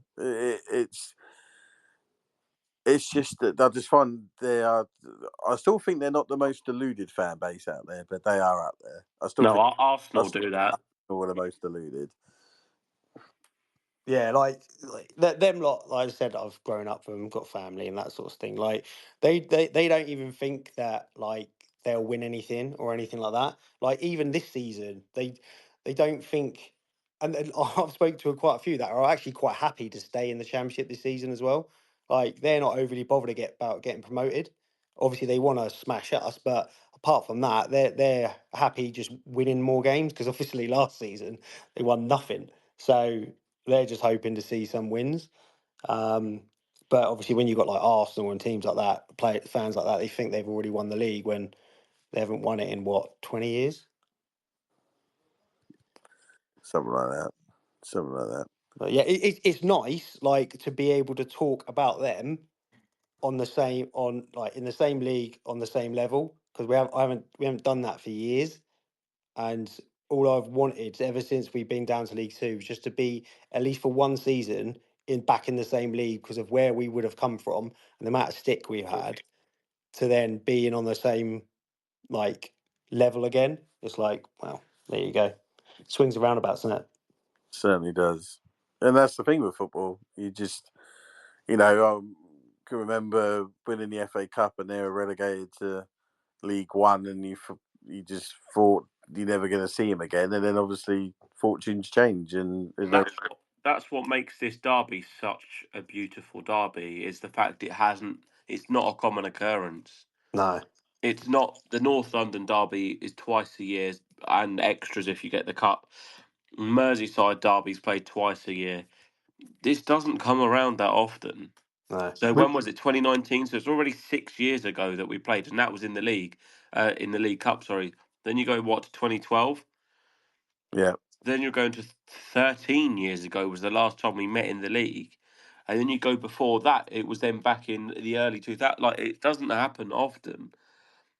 It's just that I just find they are. I still think they're not the most deluded fan base out there, but they are out there. I still No, think Arsenal Arsenal do that. are the most deluded. Yeah, like them lot. Like I said, I've grown up with them, got family, and that sort of thing. Like they don't even think that like they'll win anything or anything like that. Like even this season, they don't think. And I've spoken to quite a few that are actually quite happy to stay in the championship this season as well. Like they're not overly bothered about getting promoted. Obviously, they want to smash us, but apart from that, they're happy just winning more games because obviously last season they won nothing. So they're just hoping to see some wins. Um, but obviously, when you've got like Arsenal and teams like that, fans like that, they think they've already won the league when they haven't won it in what 20 years. Something like that. Something like that. But yeah, it's nice like to be able to talk about them on the same in the same league on the same level, because we haven't done that for years, and all I've wanted ever since we've been down to League Two was just to be at least for one season back in the same league, because of where we would have come from and the amount of stick we've had, to then being on the same level again. It's like, well, there you go. Swings and roundabouts, isn't it? Certainly does. And that's the thing with football. You just, I can remember winning the FA Cup and they were relegated to League One, and you just thought you're never going to see him again. And then obviously fortunes change, and that's what makes this derby such a beautiful derby, is the fact it's not a common occurrence. No. It's not. The North London derby is twice a year and extras if you get the cup. Merseyside derby's played twice a year. This doesn't come around that often. No. So when was it? 2019. So it's already 6 years ago that we played, and that was in the league, in the League Cup. Sorry. Then you go to 2012. Yeah. Then you're going to 13 years ago was the last time we met in the league, and then you go before that. It was then back in the early 2000s. Like, it doesn't happen often.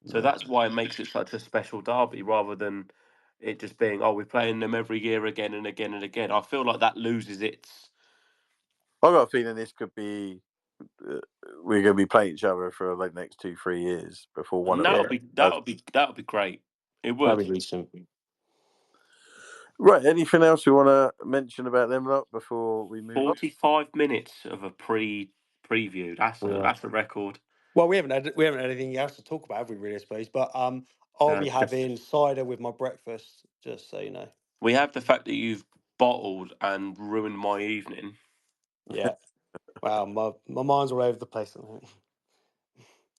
So that's why it makes it such a special derby, rather than it just being, we're playing them every year again and again and again. I feel like that loses its. I've got a feeling this could be we're going to be playing each other for like next 2-3 years before one. That would be great. It would. That'd be decent. Right. Anything else you want to mention about them lot before we move on? 45 minutes of a preview. That's a record. Well, we haven't had anything else to talk about, have we, really, I suppose? But I'll be having cider with my breakfast, just so you know. We have the fact that you've bottled and ruined my evening. Yeah. Wow, my mind's all over the place.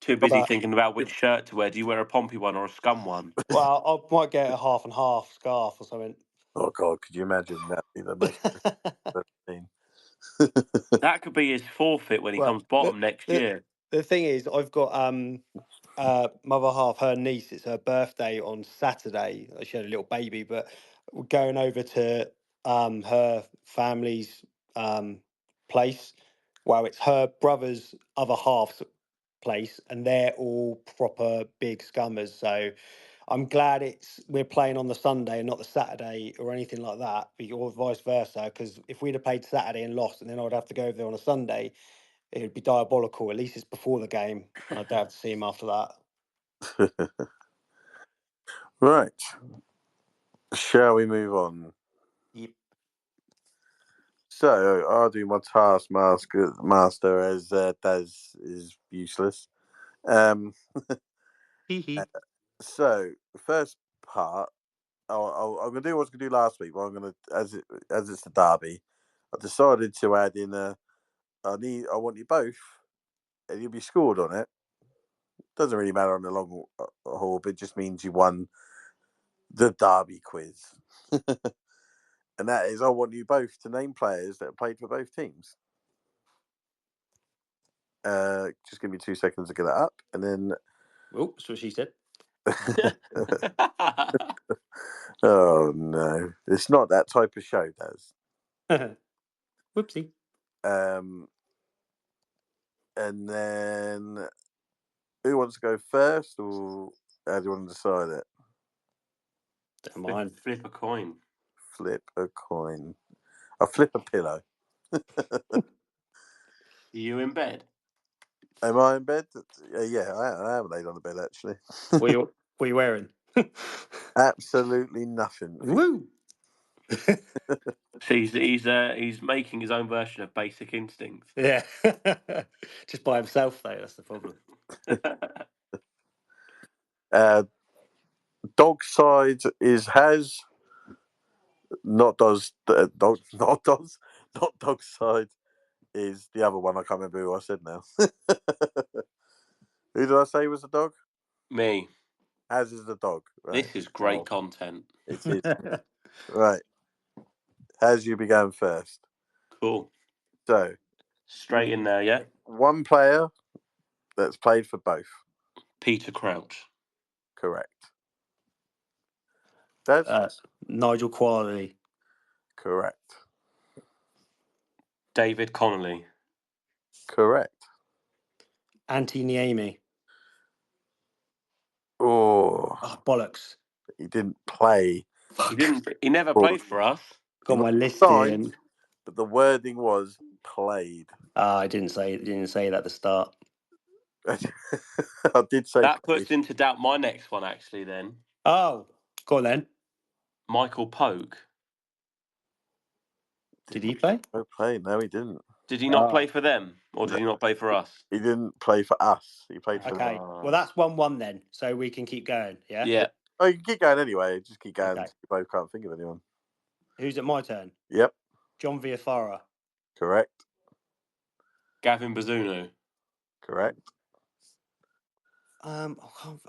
Too busy thinking about which shirt to wear. Do you wear a Pompey one or a Scum one? Well, I might get a half and half scarf or something. Oh God, could you imagine that? Be the most. That could be his forfeit when he comes bottom next year. The thing is, I've got mother half, her niece. It's her birthday on Saturday. She had a little baby, but we're going over to her family's place. Well, it's her brother's other half's place, and they're all proper big scummers. So I'm glad we're playing on the Sunday and not the Saturday or anything like that, or vice versa. Because if we'd have played Saturday and lost, and then I'd have to go over there on a Sunday, it would be diabolical. At least it's before the game, and I don't have to see him after that. Right. Shall we move on? Yep. So I'll do my taskmaster as Daz is useless. So the first part, I'm gonna do what I was gonna do last week. But I'm gonna, as it's the derby, I decided to add in I want you both, and you'll be scored on it. Doesn't really matter on the long haul, but it just means you won the derby quiz. And that is, I want you both to name players that have played for both teams. Just give me 2 seconds to get that up, and then. Oh, that's what she said. Oh no, it's not that type of show, Daz. Whoopsie. And then, who wants to go first, or how do you want to decide it? Don't mind. Flip a coin. Flip a coin. I'll flip a pillow. Are you in bed? Am I in bed? Yeah, I am laid on the bed, actually. What are you wearing? Absolutely nothing. Woo! So he's making his own version of Basic Instinct. Yeah. Just by himself, though. That's the problem. Dog side is has. Not does. Dog side is the other one. I can't remember who I said now. Who did I say was the dog? Me. As is the dog. Right. This is great content. It is. Right. As you began first. Cool. So. Straight in there, yeah? One player that's played for both. Peter Crouch. Correct. That's Nigel Qualley. Correct. David Connolly. Correct. Antti Niemi. Oh, Oh, bollocks. he didn't play. He never Oh. played for us. Got He my might have list signed, in. but the wording was played. I didn't say that at the start. I did say That played. puts into doubt my next one, actually, then. Oh, go on then. Michael Polk. Did he play? No play. No, he didn't. Did he not play for them? Or did he not play for us? He didn't play for us. He played for Okay. them. Well, that's 1-1 then, so we can keep going. Yeah. Yeah. Oh, you can keep going anyway. Just keep going. Okay. Until you both can't think of anyone. Who's it? My turn. Yep, John Villafara. correct. Gavin Bazunu. Correct. I'm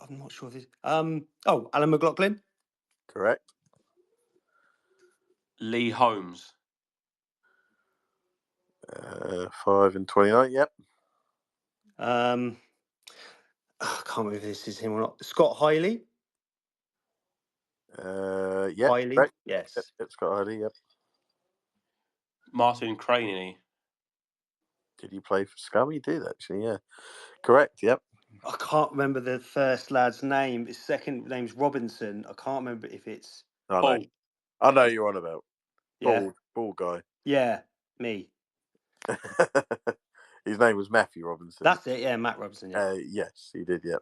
not sure if this. Alan McLaughlin. Correct. Lee Holmes. 5 and 29. Yep. I can't remember if this is him or not. Scott Hiley. Yep. Hiley. Correct. Yes. Yep, Scott Hardy. Yep. Martin Craney. Did he play for Scum? He did actually. Yeah. Correct. Yep. I can't remember the first lad's name. His second name's Robinson. I can't remember if it's. I know. Paul. I know you're on about. Yeah. Bald guy. Yeah. Me. His name was Matthew Robinson. That's it. Yeah, Matt Robinson. Yeah. Yes, he did. Yep.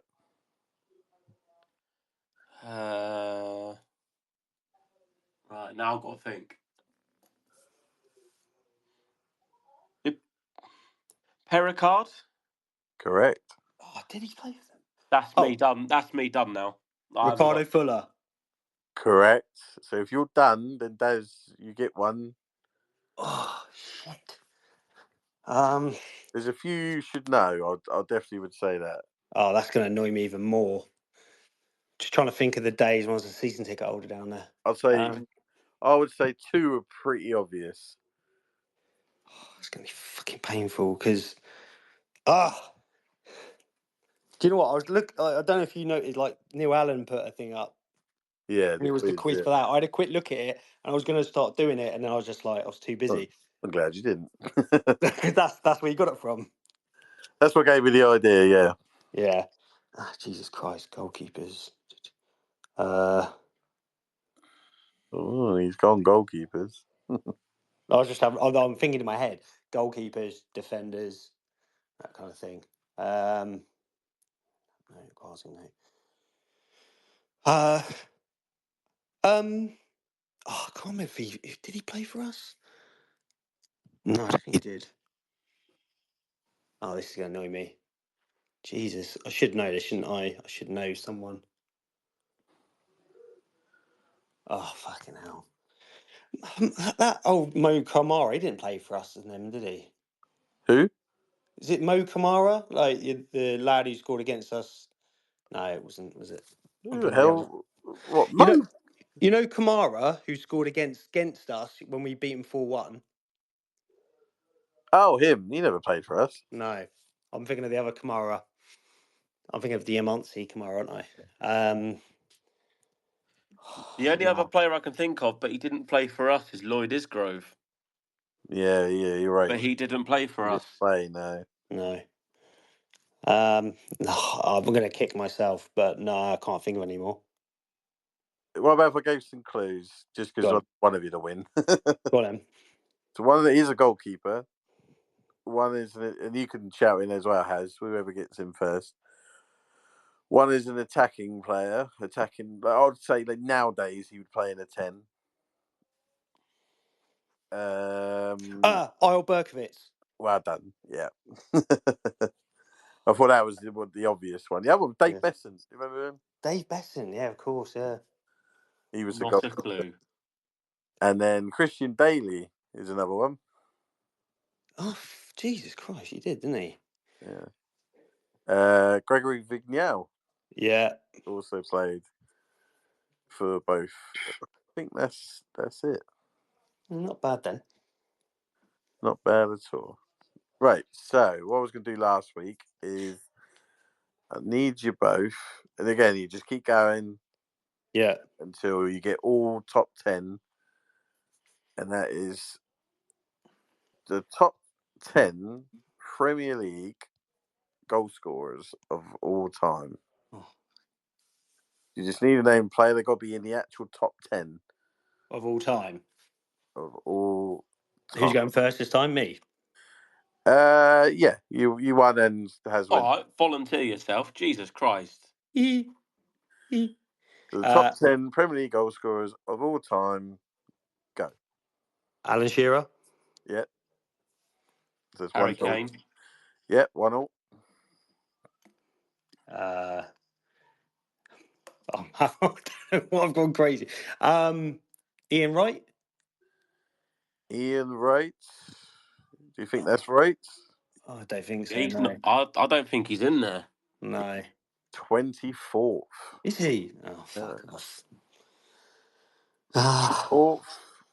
Right, now I've got to think. Pericard? Correct. Oh, did he play for them? That's me done. That's me done now. Ricardo Fuller. Correct. So if you're done, then Daz, you get one. Oh shit. There's a few you should know. I definitely would say that. Oh, that's going to annoy me even more. Just trying to think of the days when I was a season ticket holder down there. I'd say, I would say 2 are pretty obvious. It's going to be fucking painful because, do you know what? I don't know if you noticed, like Neil Allen put a thing up. Yeah, And it was the quiz for that. I had a quick look at it and I was going to start doing it, and then I was just like, I was too busy. I'm glad you didn't. that's where you got it from. That's what gave me the idea. Yeah. Yeah. Jesus Christ, goalkeepers. Oh, he's gone goalkeepers. I'm thinking in my head, goalkeepers, defenders, that kind of thing. No, Glasgow, no. I can't remember if did he play for us? No, I don't think he did. Oh, this is going to annoy me. Jesus, I should know this, shouldn't I? I should know someone. Oh, fucking hell. That old Mo Kamara, he didn't play for us as them, did he? Who? Is it Mo Kamara? Like the lad who scored against us? No, it wasn't, was it? Who the hell? What? You know Kamara, who scored against us when we beat him 4-1? Oh, him. He never played for us. No. I'm thinking of the other Kamara. I'm thinking of the Amonsi Kamara, aren't I? The only other player I can think of, but he didn't play for us, is Lloyd Isgrove. Yeah, you're right. But he didn't play for us. Play, no. No. I'm going to kick myself, but no, I can't think of any more. What about if I gave some clues? Just because I want one of you to win. Go on, then. So one is a goalkeeper. One is, and you can shout in as well, Has, whoever gets in first. One is an attacking player. I would say like nowadays he would play in a 10. Isle Berkovitz. Well done. Yeah. I thought that was the obvious one. The other one, Dave Besson. Do you remember him? Dave Besson, yeah, of course, yeah. He was Not a clue. And then Christian Daly is another one. Oh, Jesus Christ, he did, didn't he? Yeah. Gregory Vignal. Yeah. Also played for both. I think that's it. Not bad then. Not bad at all. Right, so what I was going to do last week is I need you both, and again, you just keep going until you get all top 10, and that is the top 10 Premier League goal scorers of all time. Oh. You just need a name player. They've got to be in the actual top 10 Of all time. of all time. Who's going first this time? Me. Yeah, you won and has All went. right, volunteer yourself. Jesus Christ. The top 10 Premier League goal scorers of all time. Go. Alan Shearer. Yeah. So it's Harry one goal. Kane. Yeah, 1-1. I've gone crazy. Ian Wright. Ian Wright. Do you think that's right? Oh, I don't think so. He's No. not, I don't think he's in there. No. 24th. Is he? Oh, fuck Yeah. off. Ah, 4th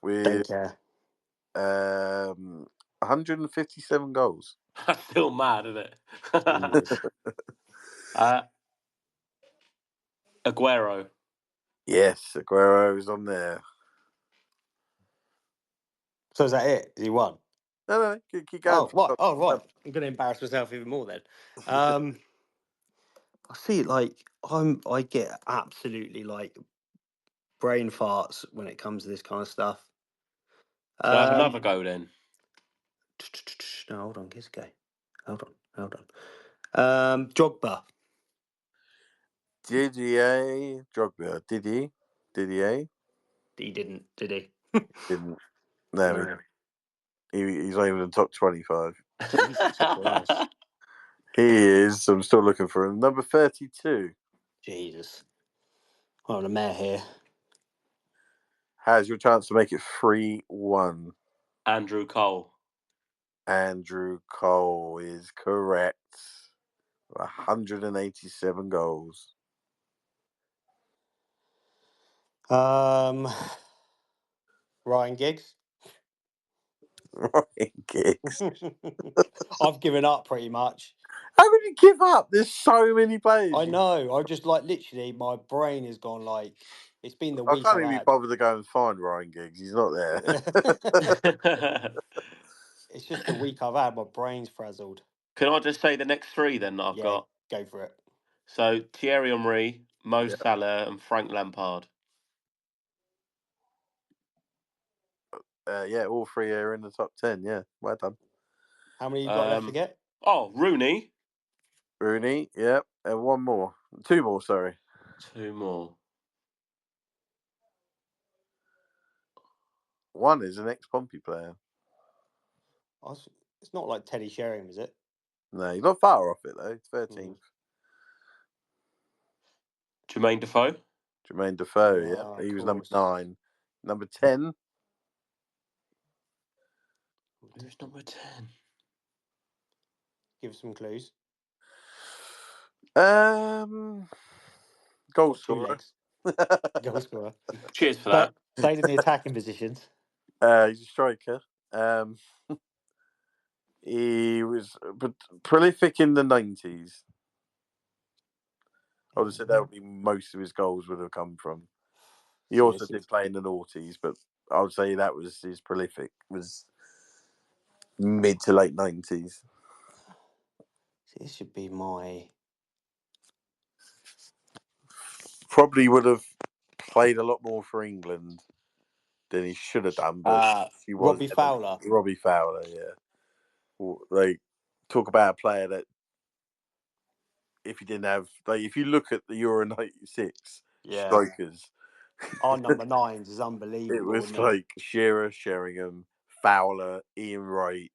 don't with care. 157 goals. That's still mad, isn't it? Jesus. Aguero. Yes, Aguero is on there. So is that it? Is he won? No, keep going. Right. Oh, right. I'm going to embarrass myself even more then. I see. Like I get absolutely like brain farts when it comes to this kind of stuff. Shall I have another go then? No, hold on. Kiss go. Hold on. Drogba. Didier Drogba. Didier? He didn't, did he? Didn't. No, No. he's not even in the top 25. Jesus Christ. He is. I'm still looking for him. Number 32. Jesus. I'm on a mare here. Has your chance to make it 3-1. Andrew Cole. Andrew Cole is correct. 187 goals. Ryan Giggs. Ryan Giggs. I've given up pretty much. How could you give up? There's so many players. I know. I just like literally my brain has gone like it's been the I week can't I've even be had. bothered to go and find Ryan Giggs. He's not there. It's just the week I've had. My brain's frazzled. Can I just say the next three then that I've Yeah, got? go for it. So Thierry Henry, Mo Yeah. Salah, and Frank Lampard. Yeah, all three are in the top 10. Yeah, well done. How many you got left to get? Oh, Rooney. Rooney, yeah, and one more. Two more, sorry. Two more. One is an ex-Pompey player. It's not like Teddy Sheringham, is it? No, you're not far off it, though. 13th. Jermaine Defoe. Jermaine Defoe, Oh, yeah. He of was number course. 9. Number 10. Who's number 10? Give some clues. Goal Got two scorer. legs. Goal scorer. Cheers for that. Played in the attacking positions. He's a striker. He was prolific in the 90s. I would have said that would be most of his goals would have come from. He also did play in the noughties, but I would say that was his prolific, was mid to late 90s. This should be my... Probably would have played a lot more for England than he should have done, but he was. Robbie Fowler. Robbie Fowler, yeah. Like, talk about a player that if you didn't have, like, if you look at the Euro 96 strikers, our number 9s is unbelievable. it was like Shearer, Sheringham, Fowler, Ian Wright,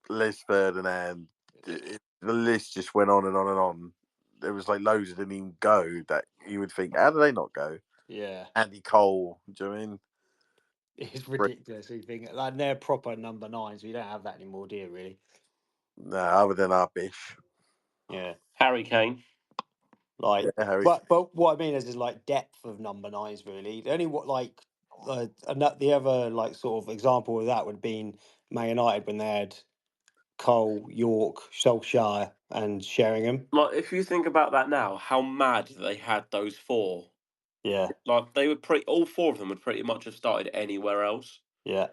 Les Ferdinand. The list just went on and on and on. There was like loads that didn't even go that you would think, how do they not go? Yeah. Andy Cole, do you know what I mean? It's ridiculous. We think like they're proper number 9s. We don't have that anymore, do you, really? No, other than our Bish. Yeah. Harry Kane. Like, Yeah, Harry. But what I mean is like depth of number 9s, really. The only the other like sort of example of that would have been Man United when they had Cole, York, Solskjaer, and Sheringham. Like, if you think about that now, how mad they had those four. Yeah. Like, they were all four of them would pretty much have started anywhere else. Yeah.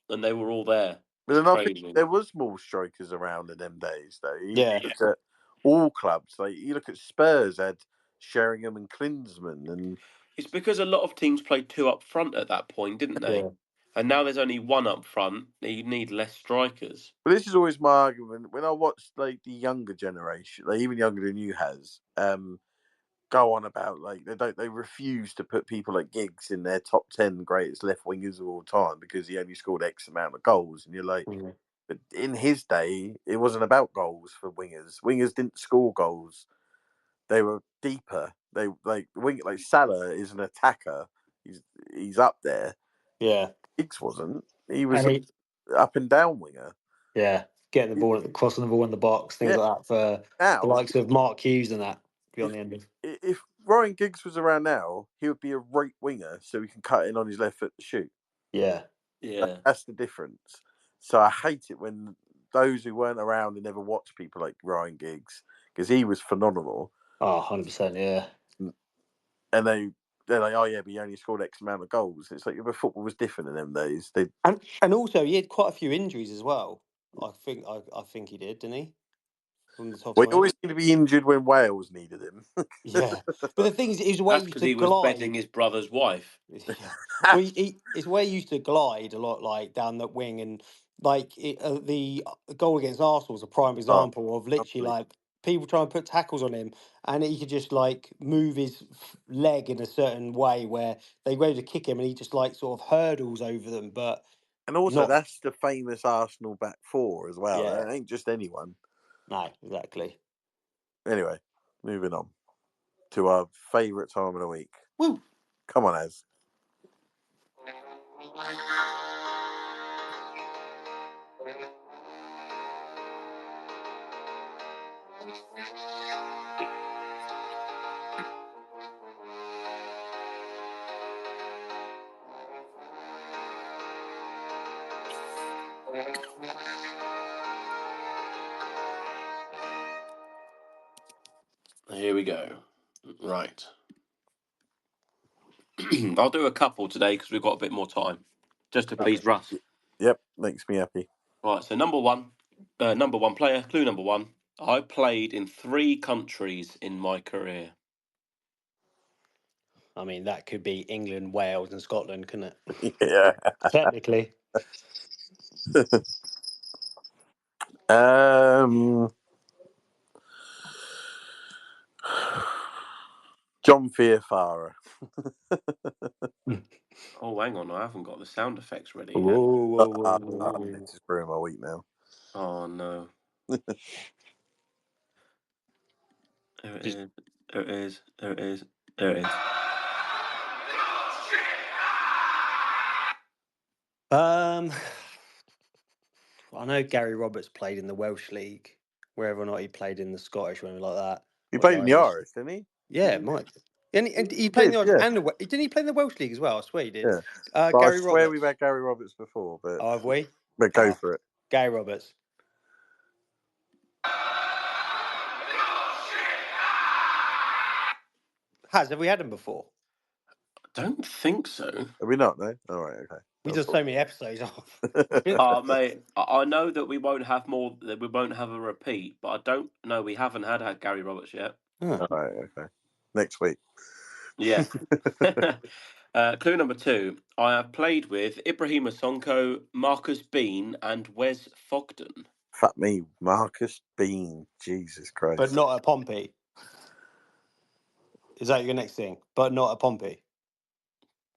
And they were all there. But then I Crazy. think there was more strikers around in them days, though. Yeah. You look at all clubs. Like you look at Spurs had Sheringham and Klinsmann, and It's because a lot of teams played two up front at that point, didn't they? Yeah. And now there's only one up front. You need less strikers. but this is always my argument when I watch like the younger generation, like even younger than you has, go on about like they refuse to put people like Giggs in their top 10 greatest left wingers of all time because he only scored X amount of goals, and you're like, but in his day, it wasn't about goals for wingers. Wingers didn't score goals; they were deeper. They like Salah is an attacker. He's up there. Yeah. Giggs wasn't. He was And he, up and down winger. yeah, getting the ball, crossing the ball in the box, things Yeah. like that for Now, the likes of Mark Hughes and that. Be on the end of. if Ryan Giggs was around now, he would be a right winger, so he can cut in on his left foot to shoot. Yeah. Yeah. That's the difference. So I hate it when those who weren't around and never watched people like Ryan Giggs, because he was phenomenal. Oh, 100%, yeah. And they're like, oh yeah, but he only scored X amount of goals. It's like, but football was different in them days. And also he had quite a few injuries as well. I think he did, didn't he? From the top Well, of he my always head. seemed to be injured when Wales needed him. Yeah. But the thing is, it was the way That's he used because to he was glide. bedding his brother's wife. Yeah. Well, it's where he used to glide a lot, like down that wing, and like the goal against Arsenal is a prime example of literally like people trying to put tackles on him, and he could just like move his leg in a certain way where they go to kick him, and he just like sort of hurdles over them, but And also, not. that's the famous Arsenal back four as well. Yeah. That ain't just anyone. No, exactly. Anyway, moving on to our favourite time of the week. Woo. Come on, Az. Here we go. Right. I'll do a couple today because we've got a bit more time, just to please Russ. Yep, makes me happy. Right. So number one player. Clue number one. I played in 3 countries in my career. I mean, that could be England, Wales, and Scotland, couldn't it? Yeah. Technically. John Fearfarer. Oh, hang on. I haven't got the sound effects ready yet. Whoa. This is ruining my week now. Oh, no. There it is. There it is. There it is. There it is. I know Gary Roberts played in the Welsh League, whether or not he played in the Scottish one like that. He or played in the Irish. Irish, didn't he? Yeah, Mike. And he played in the Irish yeah. and didn't he play in the Welsh League as well? I swear he did. Yeah. Gary I Roberts. swear we've had Gary Roberts before, but Oh, have we? But go for it. Gary Roberts. Have we had him before? I don't think so. Have we not? No. All right. Okay. We did so many episodes off. Oh, mate, I know that we won't have more. That we won't have a repeat, but I don't know. We haven't had Gary Roberts yet. All right. Okay. Next week. Yeah. Clue number 2. I have played with Ibrahima Sonko, Marcus Bean, and Wes Fogden. Fuck me, Marcus Bean. Jesus Christ. But not at Pompey. Is that your next thing? But not at Pompey.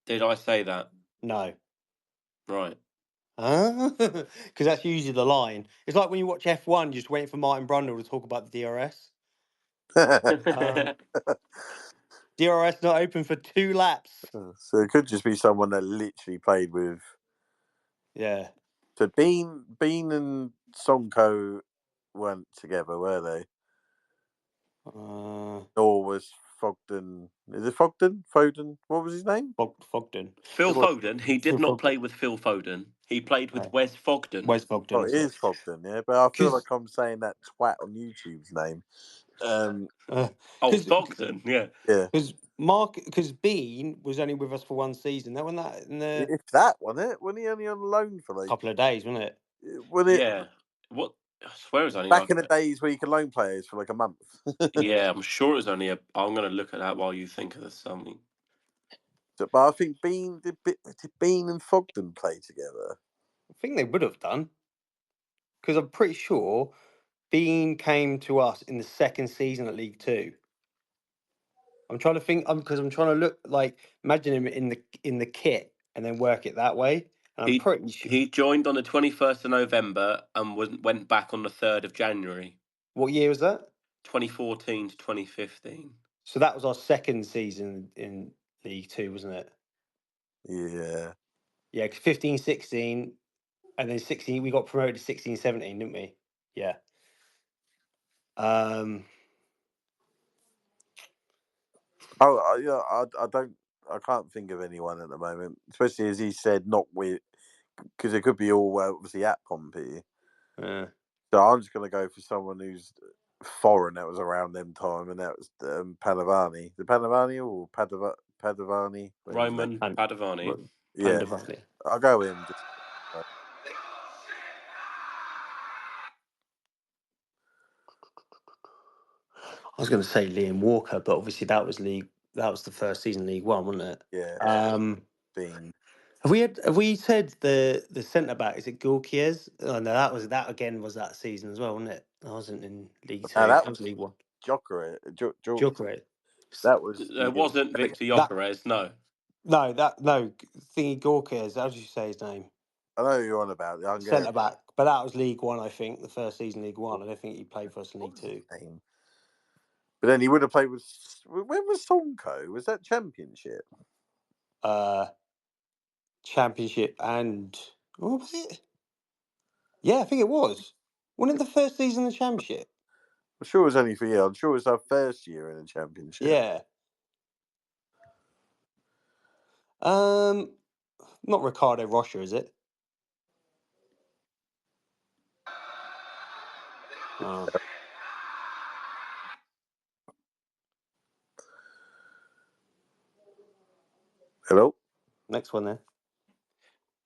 Did I say that? No. Right. Because that's usually the line. It's like when you watch F1, just waiting for Martin Brundle to talk about the DRS. DRS not open for 2 laps. So it could just be someone that literally played with. Yeah. So Bean and Sonko weren't together, were they? Or was Fogden? Is it Fogden? Foden? What was his name? Fogden. Phil Foden. He did not play with Phil Foden. He played with Wes Fogden. Wes Fogden. Oh, it is Fogden, yeah. But I feel like I'm saying that twat on YouTube's name. Fogden, yeah. Yeah. Because Bean was only with us for 1 season. That wasn't that in the If that wasn't it, wasn't he only on loan for like couple of days, wasn't it? Was it Yeah. What? I swear it was only back in the days where you could loan players for like a month? Yeah, I'm sure it was only a. I'm going to look at that while you think of something. But I think did Bean and Fogden play together? I think they would have done, because I'm pretty sure Bean came to us in the second season at League Two. I'm trying to think, because I'm trying to look like imagine him in the kit and then work it that way. And I'm pretty sure. He joined on the 21st of November and went back on the 3rd of January. What year was that? 2014 to 2015. So that was our second season in League Two, wasn't it? Yeah. Yeah, 15, 16, and then 16. We got promoted to 16, 17, didn't we? Yeah. I can't think of anyone at the moment, especially as he said, not with, because it could be all obviously at Pompey. So I'm just going to go for someone who's foreign that was around them time, and that was Padavani. The Padavani or Padavani? Roman Padavani. Yeah, Padavani. I'll go him. Just, I was going to say Liam Walker, but obviously that was the first season League One, wasn't it? Yeah. Bean. Have we said the centre back? Is it Gulkiez? Oh no, that again was that season as well, wasn't it? I wasn't in League Two. That was League One. Jokerit. That was. It wasn't Victor Gyökeres, no. No, thingy Gulkiez. How did you say his name? I know who you're on about. Centre back, but that was League One, I think, the first season League One. I don't think he played for us in League Two. But then he would have played with. When was Sonko? Was that Championship? Championship and what was it? Yeah, I think it was. Wasn't it the first season of the Championship? I'm sure it was only for you. I'm sure it was our first year in the Championship. Yeah. Not Ricardo Rocha, is it? Oh. Hello? Next one then.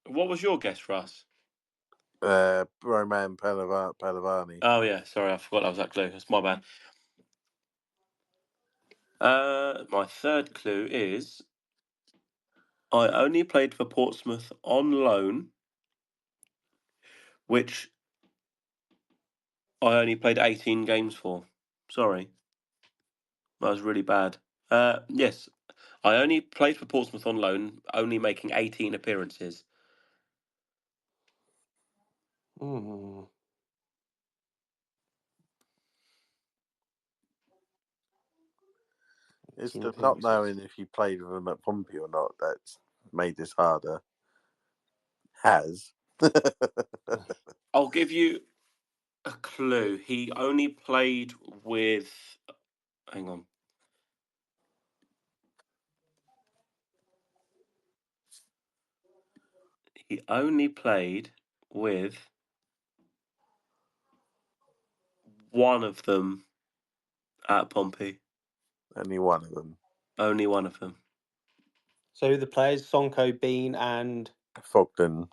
What was your guess, Russ? Roman Padavani. Oh, yeah. Sorry, I forgot that was that clue. That's my bad. My third clue is I only played for Portsmouth on loan, which I only played 18 games for. Sorry. That was really bad. Yes, I only played for Portsmouth on loan, only making 18 appearances. It's the not knowing if you played with him at Pompey or not that's made this harder. I'll give you a clue. He only played with. Hang on. He only played with one of them at Pompey. Only one of them. Only one of them. So the players, Sonko, Bean and Fogden.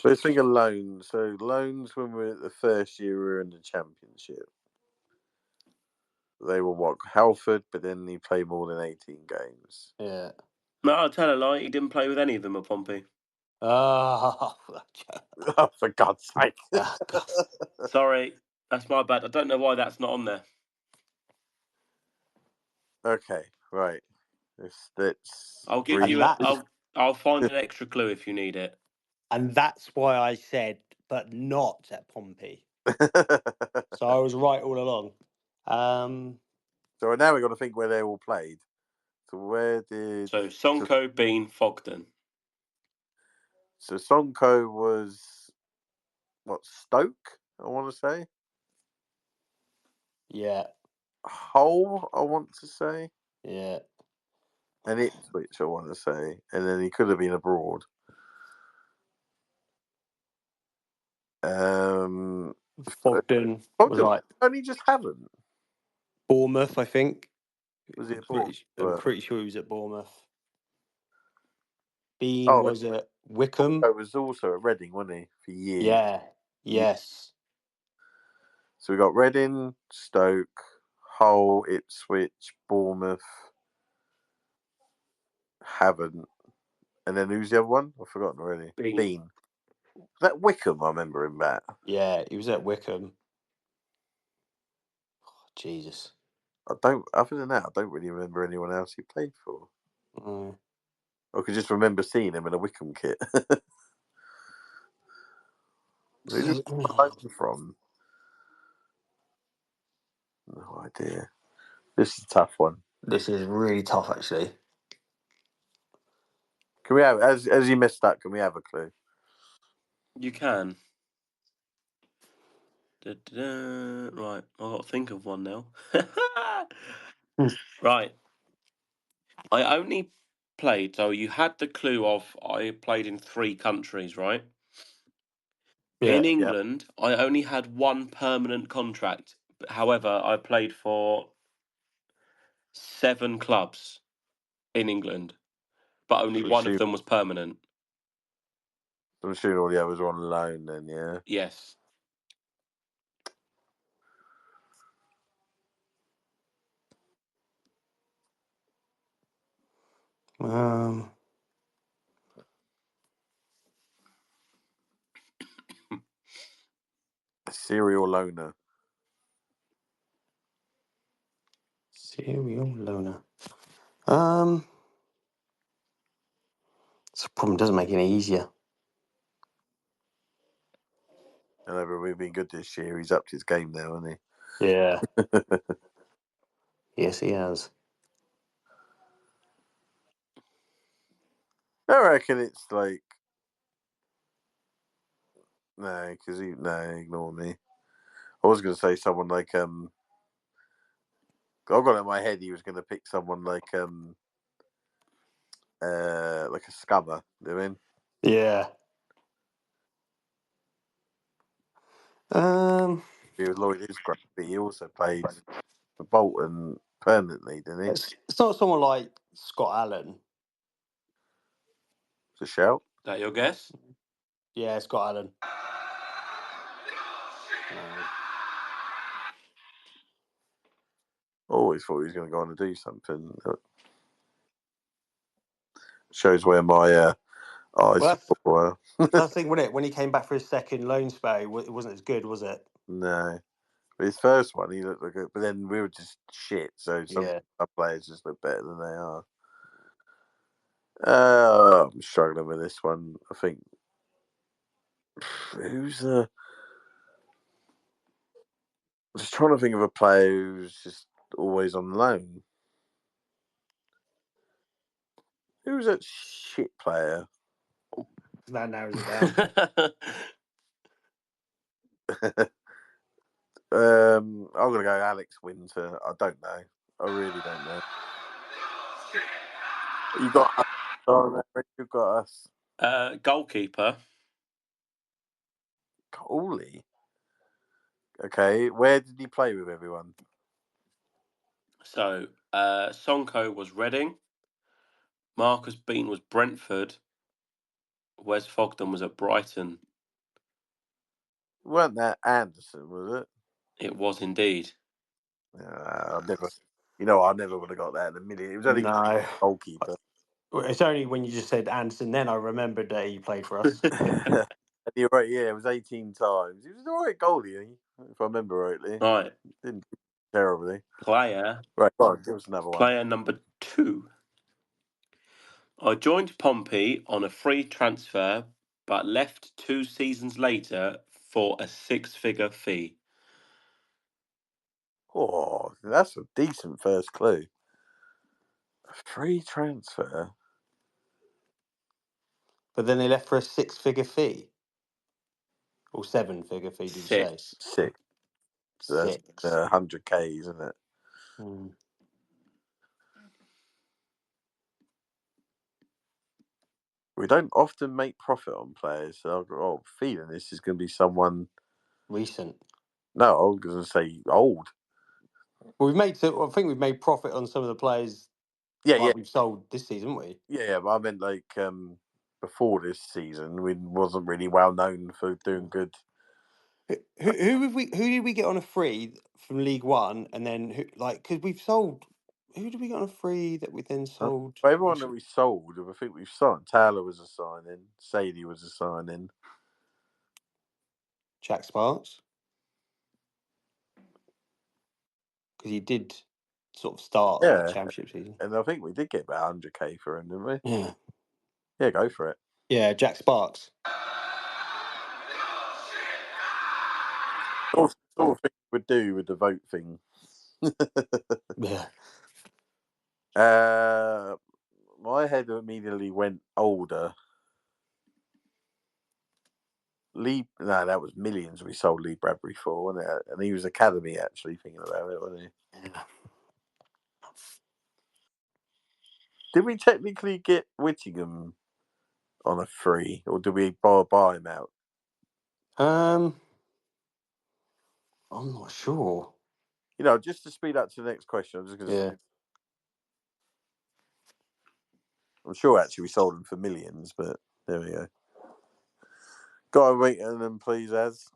But think of loans. So loans when we were at the first year we were in the Championship. They were what? Halford, but then he played more than 18 games. Yeah. No, I'll tell a lie. He didn't play with any of them at Pompey. Oh, for God's sake. God. Sorry, that's my bad. I don't know why that's not on there. Okay, right. I'll give you. I'll find an extra clue if you need it. And that's why I said, but not at Pompey. So I was right all along. So now we've got to think where they all played. So where did... So Sonko, Bean, Fogden. So Sonko was, what, Stoke, I want to say? Yeah. Hull, I want to say? Yeah. And Ipswich, I want to say. And then he could have been abroad. Fogden was right. Only just haven't. Bournemouth, I think. Was it I'm pretty sure he was at Bournemouth. Bean was at Wickham. It was also at Reading, wasn't he, for years? Yeah. Yes. So we got Reading, Stoke, Hull, Ipswich, Bournemouth, Haven't, and then who's the other one? I've forgotten already. Bean. That Wickham, I remember him at. Yeah, he was at Wickham. Oh, Jesus. Other than that, I don't really remember anyone else he played for. I could just remember seeing him in a Wickham kit. Who's he from? No idea. This is a tough one. This is really tough, actually. Can we have, as you messed up, can we have a clue? You can. Right, I've got to think of one now. Right. I only played, so you had the clue of I played in 3 countries, right? Yeah. In England, I only had 1 permanent contract. However, I played for 7 clubs in England, but only one of them was permanent. I'm assuming all the others were on loan then, yeah? Yes. Serial loaner. Serial loaner. This problem doesn't make it any easier. I know, but we've been good this year. He's upped his game now, hasn't he? Yeah. Yes, he has. I reckon it's like ignore me. I was going to say someone like I've got in my head he was going to pick someone like a Scummer. You know what I mean? Yeah. He was Lloyd is great, but he also played for Bolton permanently, didn't he? It's not someone like Scott Allen. It's a shout. Is that your guess? Yeah, Scott Allen. No. Always thought he was going to go on and do something. Shows where my eyes were. That's the thing, wasn't it? When he came back for his second loan spell, it wasn't as good, was it? No. But his first one, he looked like it. But then we were just shit. So some players just look better than they are. I'm struggling with this one. I think. Who's I'm just trying to think of a player who's just always on loan. Who's that shit player? That narrows it down. I'm gonna go Alex Winter. I don't know. I really don't know. You got us. You've got us. Goalkeeper. Holy. Okay, where did he play with everyone? So Sonko was Reading. Marcus Bean was Brentford. Wes Fogden was at Brighton. Weren't that Anderson, was it? It was indeed. I never would have got that in a minute. It was only goalkeeper. It's only when you just said Anderson, then I remembered that he played for us. You're right, yeah, it was 18 times. He was an alright goalie, if I remember rightly. Right. Didn't do terribly. Player. Right, go on, give us another one. Player number 2. I joined Pompey on a free transfer, but left 2 seasons later for a 6-figure fee. Oh, that's a decent first clue. A free transfer. But then they left for a 6-figure fee. Or 7-figure fee, did you say? 6. 6. 100K, isn't it? We don't often make profit on players, so I've got a feeling this is going to be someone recent. No, I was going to say old. Well, I think we've made profit on some of the players. We've sold this season, haven't we? Yeah, but I meant like before this season, we wasn't really well known for doing good. Who did we get on a free from League One, and then because we've sold. Who did we get on a free that we then sold? Everyone that we sold, I think we've signed. Taylor was a signing. Sadie was a signing. Jack Sparks, because he did sort of start the championship season, and I think we did get about 100k for him, didn't we? Yeah. Yeah, go for it. Yeah, Jack Sparks. Sort of thing we would do with the vote thing. Yeah. My head immediately went older. That was millions we sold Lee Bradbury for, wasn't it? And he was academy, actually, thinking about it, wasn't he? Yeah. Did we technically get Whittingham on a free, or did we buy him out? I'm not sure. Just to speed up to the next question, I'm just going to say, I'm sure actually we sold him for millions, but there we go. Got to wait on them, please, Az.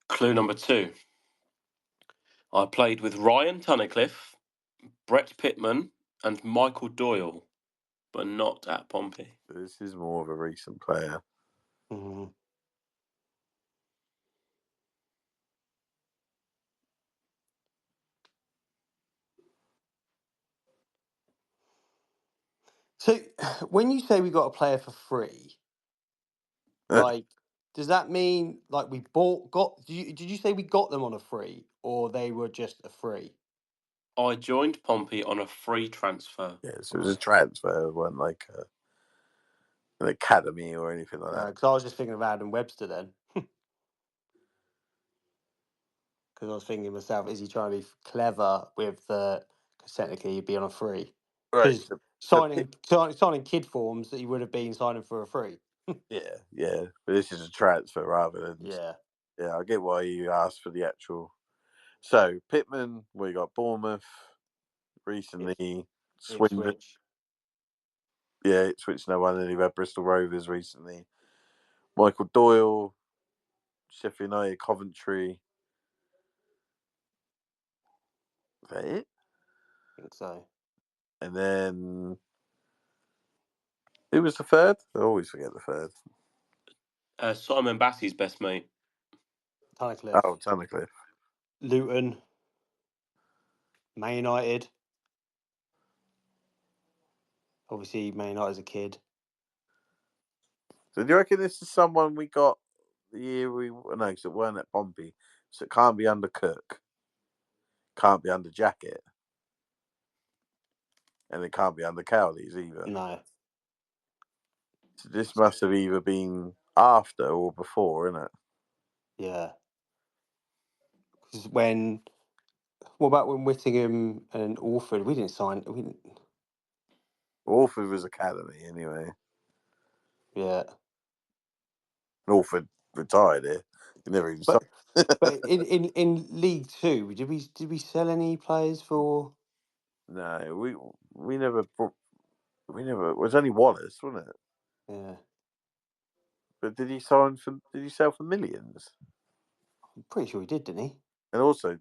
Clue number 2. I played with Ryan Tunnicliffe, Brett Pittman, and Michael Doyle, but not at Pompey. This is more of a recent player. Mm-hmm. So, when you say we got a player for free, does that mean we did you say we got them on a free, or they were just a free? I joined Pompey on a free transfer. Yes, it was a transfer. It wasn't like an academy or anything like that. Because I was just thinking of Adam Webster then. Because I was thinking to myself, is he trying to be clever with the? Because technically he'd be on a free. Because signing kid forms that he would have been signing for a free. Yeah. But this is a transfer rather than. Yeah. Yeah, I get why you asked for the actual. So Pittman, we got Bournemouth recently. Swindon. Ipswich. Yeah, Ipswich no one, and you've had Bristol Rovers recently. Michael Doyle, Sheffield United, Coventry. Is that it? I think so. And then who was the third? I always forget the third. Simon Bassey's best mate. Tunnicliffe. Oh, Tunnicliffe. Luton. Man United. Obviously, Man United as a kid. So do you reckon this is someone we got the year we... No, because it weren't at Pompey. So it can't be under Cook. Can't be under Jacket. And it can't be under Cowley's either. No. So this must have either been after or before, isn't it? Yeah. Because what about when Whittingham and Orford? We didn't sign. Orford was academy anyway. Yeah. Orford retired here. He never even signed. But in League Two, did we sell any players for? No, we never. It was only Wallace, wasn't it? Yeah. But did he sell for millions? I'm pretty sure he did, didn't he? And also,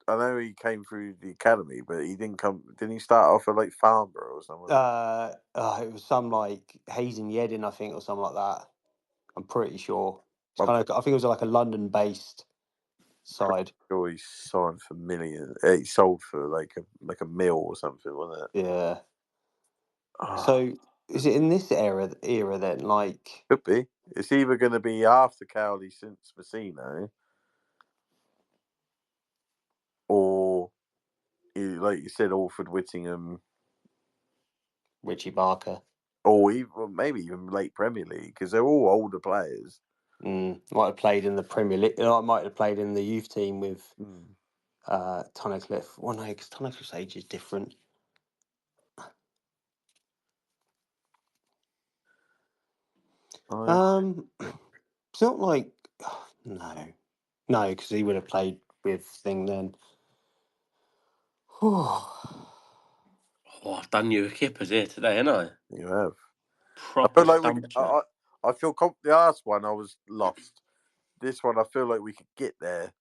I know he came through the academy, but he didn't come. Didn't he start off at Farnborough or something? It was some Hazen Yedin, I think, or something like that. I'm pretty sure. It's I think it was a London-based side. Sure, he signed for millions. He sold for like a mil or something, wasn't it? Yeah. Oh. So is it in this era then? Could be. It's either going to be after Cowley since Messino, or like you said, Alfred Whittingham, Richie Barker, or maybe even late Premier League, because they're all older players. Might have played in the Premier League. I might have played in the youth team with Tunnicliffe. Well, no, because Tunnicliffe's age is different. It's not no, because he would have played with Thing then. Oh, I've done you a kippers here today, haven't I? You have. I Proper feel like stumped you. I feel the last one I was lost. This one I feel like we could get there.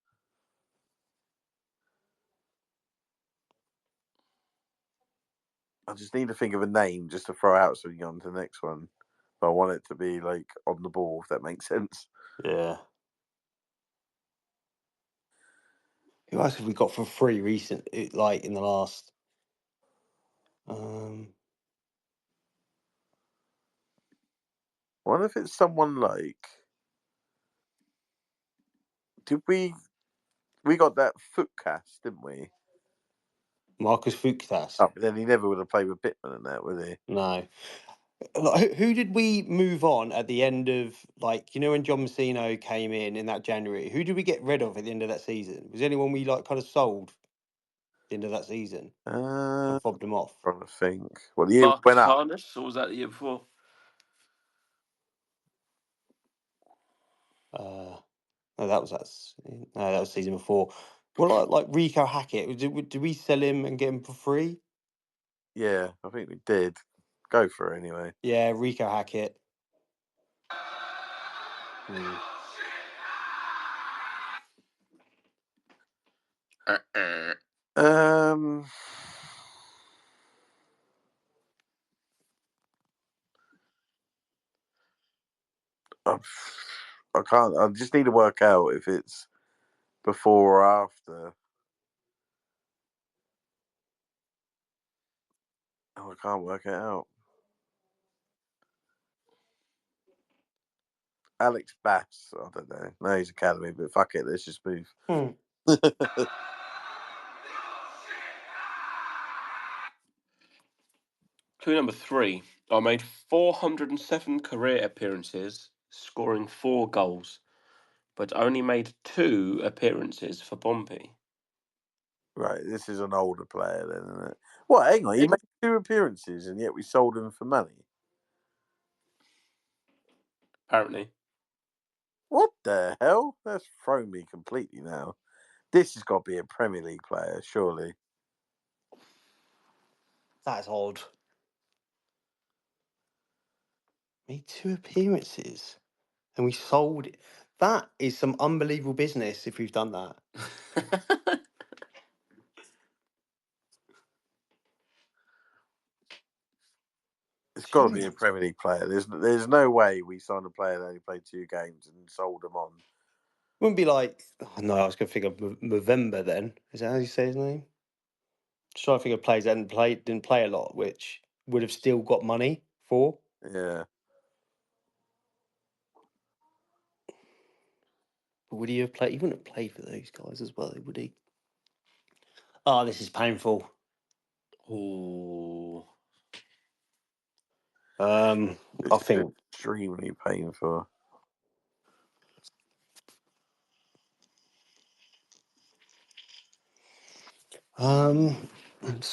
I just need to think of a name just to throw out so we can get on to the next one. But I want it to be like on the ball, if that makes sense. yeah. Who else have we got for free recent? Like in the last. I wonder if it's someone like. Did we got that foot cast, didn't we? Marcus Fuchs. Oh, but then he never would have played with Bittman and that, would he? No. Like, who did we move on at the end of, like, when John Messino came in that January? Who did we get rid of at the end of that season? Was there anyone we like kind of sold at the end of that season and fobbed them off? Trying to think. Well, the year Marcus went up. Harness, or was that the year before? No, that was season before. Well, like Rico Hackett, did we sell him and get him for free? Yeah, I think we did. Go for it anyway. Yeah, Rico Hackett. I can't. I just need to work out if it's before or after. Oh, I can't work it out. Alex Bass. I don't know. No, he's academy, but fuck it. Let's just move. Clue number 3. I made 407 career appearances, scoring 4 goals, but only made 2 appearances for Pompey. Right, this is an older player then, isn't it? What? Hang on, he made 2 appearances and yet we sold him for money. Apparently. What the hell? That's thrown me completely now. This has got to be a Premier League player, surely. That's odd. Made 2 appearances and we sold it. That is some unbelievable business if we've done that. It's got to be a Premier League player. There's no way we signed a player that only played 2 games and sold them on. Wouldn't be like, no, I was going to think of November then. Is that how you say his name? Just trying to think of players that didn't play a lot, which would have still got money for. Yeah. But would he have played? He wouldn't have played for those guys as well, would he? Oh, this is painful. Oh. I think extremely painful. So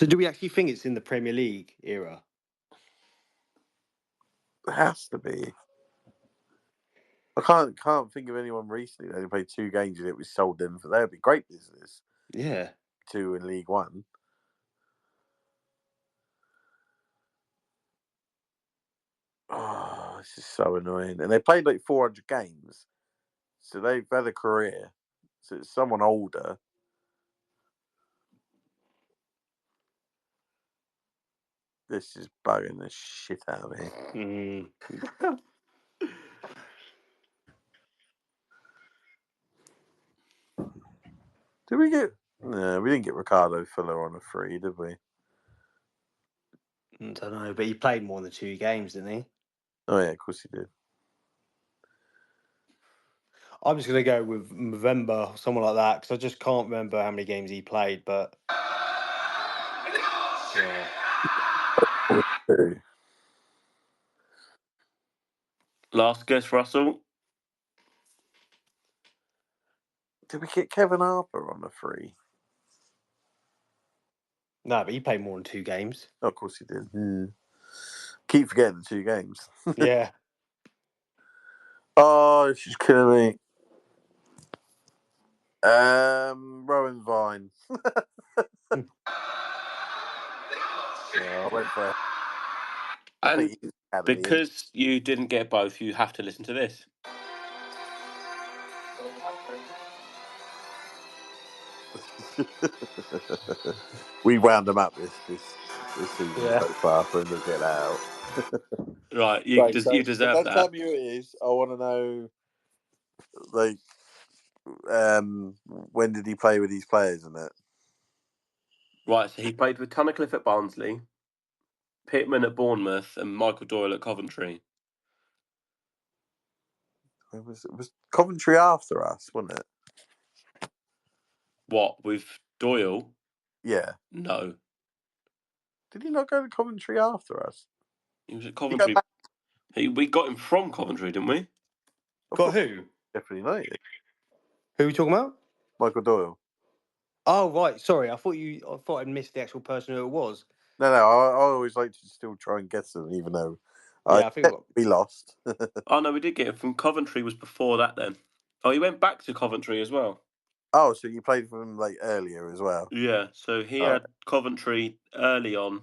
do we actually think it's in the Premier League era? It has to be. I can't think of anyone recently that only played 2 games and it was sold them for. That would be great business. Yeah. 2 in League One. Oh, this is so annoying. And they played like 400 games. So they've had a career. So it's someone older. This is bugging the shit out of me. Did we get... No, we didn't get Ricardo Fuller on a free, did we? I don't know, but he played more than 2 games, didn't he? Oh, yeah, of course he did. I'm just going to go with November, someone like that, because I just can't remember how many games he played, but... Yeah. Last guess, Russell? Did we get Kevin Harper on a free? No, but he played more than 2 games. Oh, of course he did. Yeah. Keep forgetting the 2 games. Yeah. Oh, it's just killing me. Rowan Vine. I went for. I And think he's Academy. because you didn't get both, you have to listen to this. We wound them up this season Yeah. so far for him to get out. Right, you Right, so you the deserve next that. time you it is, I want to know, like, when did he play with these players and that? Right, so he played with Tunnicliffe at Barnsley, Pittman at Bournemouth, and Michael Doyle at Coventry. It was Coventry after us, wasn't it? What, with Doyle? Yeah. No. Did he not go to Coventry after us? He was at Did he go Coventry. back? We got him from Coventry, didn't we? I Got thought who? Sheffield United. Who are we talking about? Michael Doyle. Oh right, sorry. I thought I'd missed the actual person who it was. No, I always like to still try and guess them, even though Yeah, I think. we lost. Oh, no, we did get him from Coventry, was before that then. Oh, he went back to Coventry as well. Oh, so you played for them like earlier as well? Yeah, so he Oh. had Coventry early on,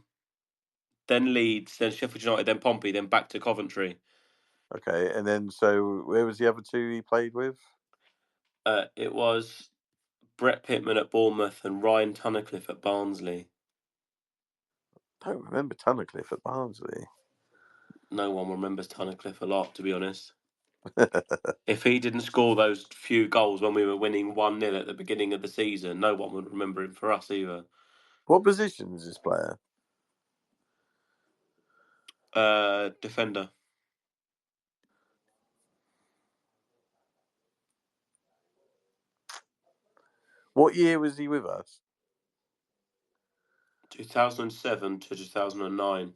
then Leeds, then Sheffield United, then Pompey, then back to Coventry. Okay, and then so where was the other two he played with? It was Brett Pittman at Bournemouth and Ryan Tunnicliffe at Barnsley. I don't remember Tunnicliffe at Barnsley. No one remembers Tunnicliffe a lot, to be honest. If he didn't score those few goals when we were winning 1-0 at the beginning of the season, no one would remember him for us either. What position is this player? Defender. What year was he with us? 2007 to 2009.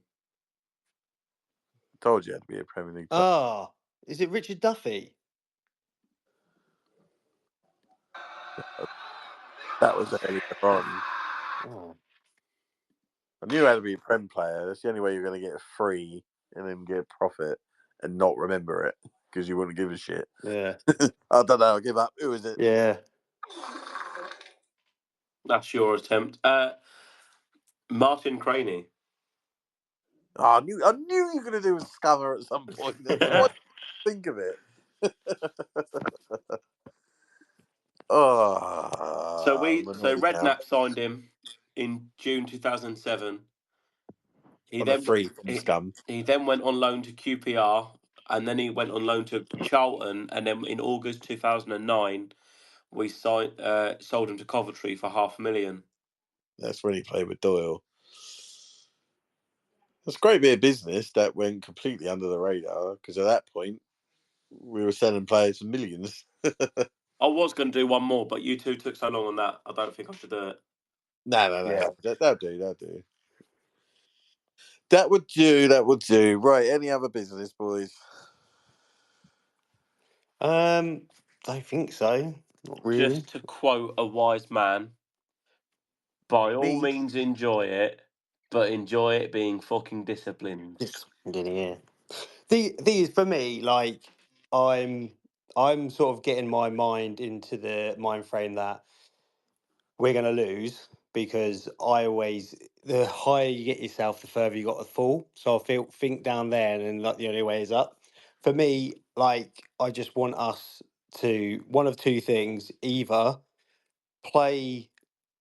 Told you it had to be a Premier League player. Ah, is it Richard Duffy? That was earlier on. Oh. I knew it had to be a Prem player. That's the only way you're going to get free and then get profit and not remember it because you wouldn't give a shit. Yeah. I don't know. I'll give up. Who is it? Yeah. That's your attempt. Martin Craney. Oh, I knew you were going to do a scammer at some point. Why think of it? So Monopoly now. Redknapp signed him in June 2007. On a free from Scum. He then went on loan to QPR, and then he went on loan to Charlton, and then in August 2009, we sold him to Coventry for $500,000. That's when he played with Doyle. It's a great bit of business that went completely under the radar because at that point we were selling players for millions. I was going to do one more, but you two took so long on that, I don't think I should do it. No. Yeah. That'll do. That would do. Right, any other business, boys? Don't think so. Not really. Just to quote a wise man, by all Me? means enjoy it, but enjoy it being fucking disciplined. Yeah. The thing is, for me, like I'm sort of getting my mind into the mind frame that we're going to lose because the higher you get yourself, the further you got to fall. So I think down there, and then like the only way is up. For me, like I just want us to one of two things: either play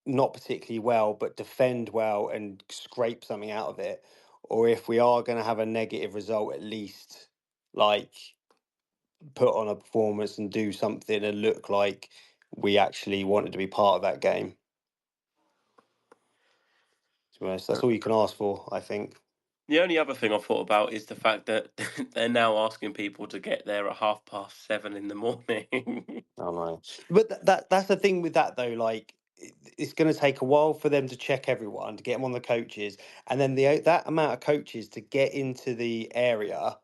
not particularly well, but defend well and scrape something out of it, or if we are going to have a negative result, at least like put on a performance and do something and look like we actually wanted to be part of that game. To be honest, that's all you can ask for, I think. The only other thing I thought about is the fact that they're now asking people to get there at 7:30 in the morning. I know, but that's the thing with that though. Like, it's going to take a while for them to check everyone, to get them on the coaches, and then that amount of coaches to get into the area,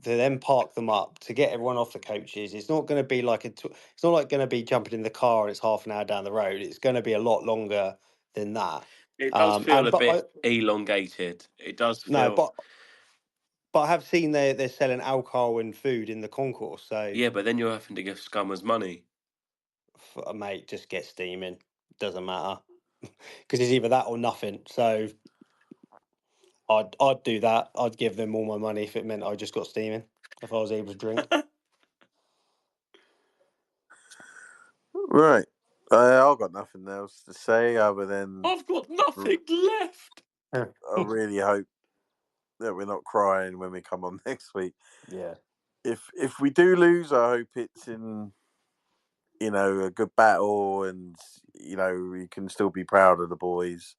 to then park them up, to get everyone off the coaches. It's not going to be like it's not like going to be jumping in the car and it's half an hour down the road. It's going to be a lot longer than that. It does feel a But bit elongated. It does no, feel. but I have seen they're selling alcohol and food in the concourse. So, Yeah, but then you're having to give scummers money. mate, just get steaming. Doesn't matter. because it's either that or nothing. So I'd do that. I'd give them all my money if it meant I just got steaming. If I was able to drink. Right. I've got nothing else to say other than I've got nothing left. I really hope that we're not crying when we come on next week. Yeah. If we do lose, I hope it's in a good battle, and we can still be proud of the boys.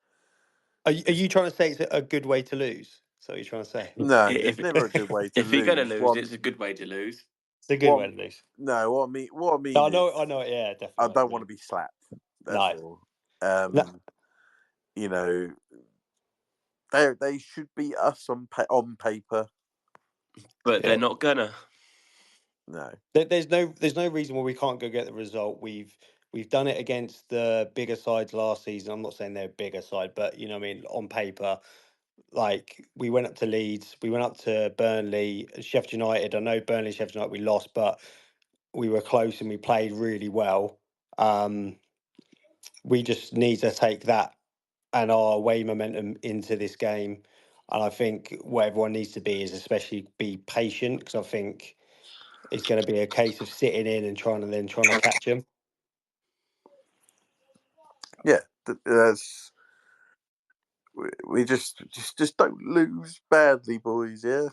Are you trying to say it's a good way to lose? So you're trying to say? No, it's never a good way to If lose. you're going to lose, it's a good way to lose. It's a good way to lose. No, what I mean No, is, I know. Yeah, definitely. I don't want to be slapped. That's all. They should beat us on paper, but they're not gonna. No, there's no reason why we can't go get the result. We've done it against the bigger sides last season. I'm not saying they're a bigger side, but I mean, on paper, like we went up to Leeds, we went up to Burnley, Sheffield United. I know Burnley, Sheffield United, we lost, but we were close and we played really well. We just need to take that and our away momentum into this game. And I think what everyone needs to be is especially be patient, because I think it's going to be a case of sitting in and trying to catch them. Yeah, that's. We just don't lose badly, boys. Yeah.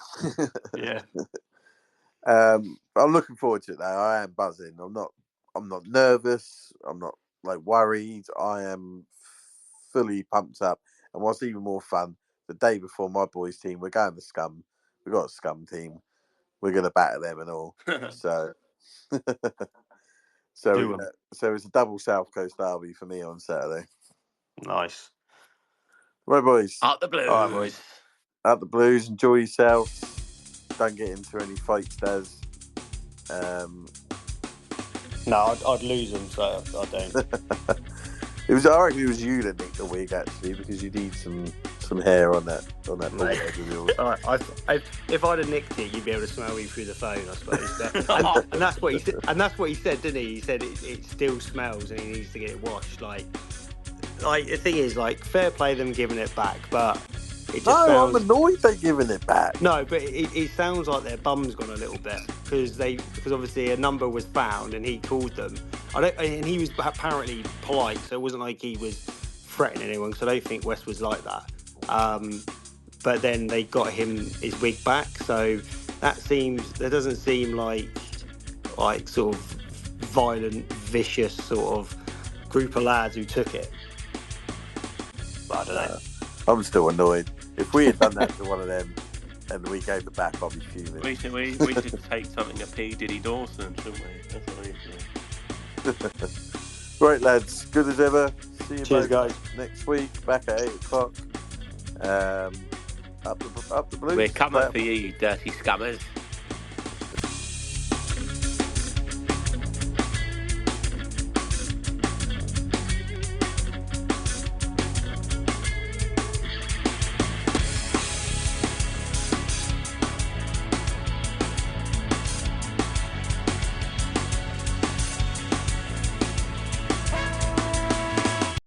Yeah. I'm looking forward to it though. I am buzzing. I'm not nervous. I'm not worried. I am fully pumped up. And what's even more fun, the day before my boys' team, we're going to Scum. We've got a Scum team. We're going to batter them and all. So, so it's a double South Coast derby for me on Saturday. Nice. Right, boys. Up the Blues. All right, boys. Up the Blues. Enjoy yourselves. Don't get into any fights, Des. No, I'd lose them, so I don't. I reckon it was you that nicked the wig actually, because you need some hair on that bald head of yours. All right, if I'd have nicked it, you'd be able to smell me through the phone, I suppose. And that's what he said. And that's what he said, didn't he? He said it still smells and he needs to get it washed. Like the thing is, fair play them giving it back, but it just sounds... I'm annoyed they're giving it back. No, but it sounds like their bum's gone a little bit because obviously a number was found and he called them. And he was apparently polite, so it wasn't like he was threatening anyone. Because I don't think West was like that. But then they got him his wig back, so that doesn't seem like sort of violent, vicious sort of group of lads who took it. But I don't know. I'm still annoyed. If we had done that to one of them and we gave it back, I'd be fuming. We should take something to P. Diddy Dawson, shouldn't we? That's what we should. Right, lads. Good as ever. See you Cheers, both guys. next week, back at 8 o'clock. Up the Blues. We're coming for you, dirty scummers.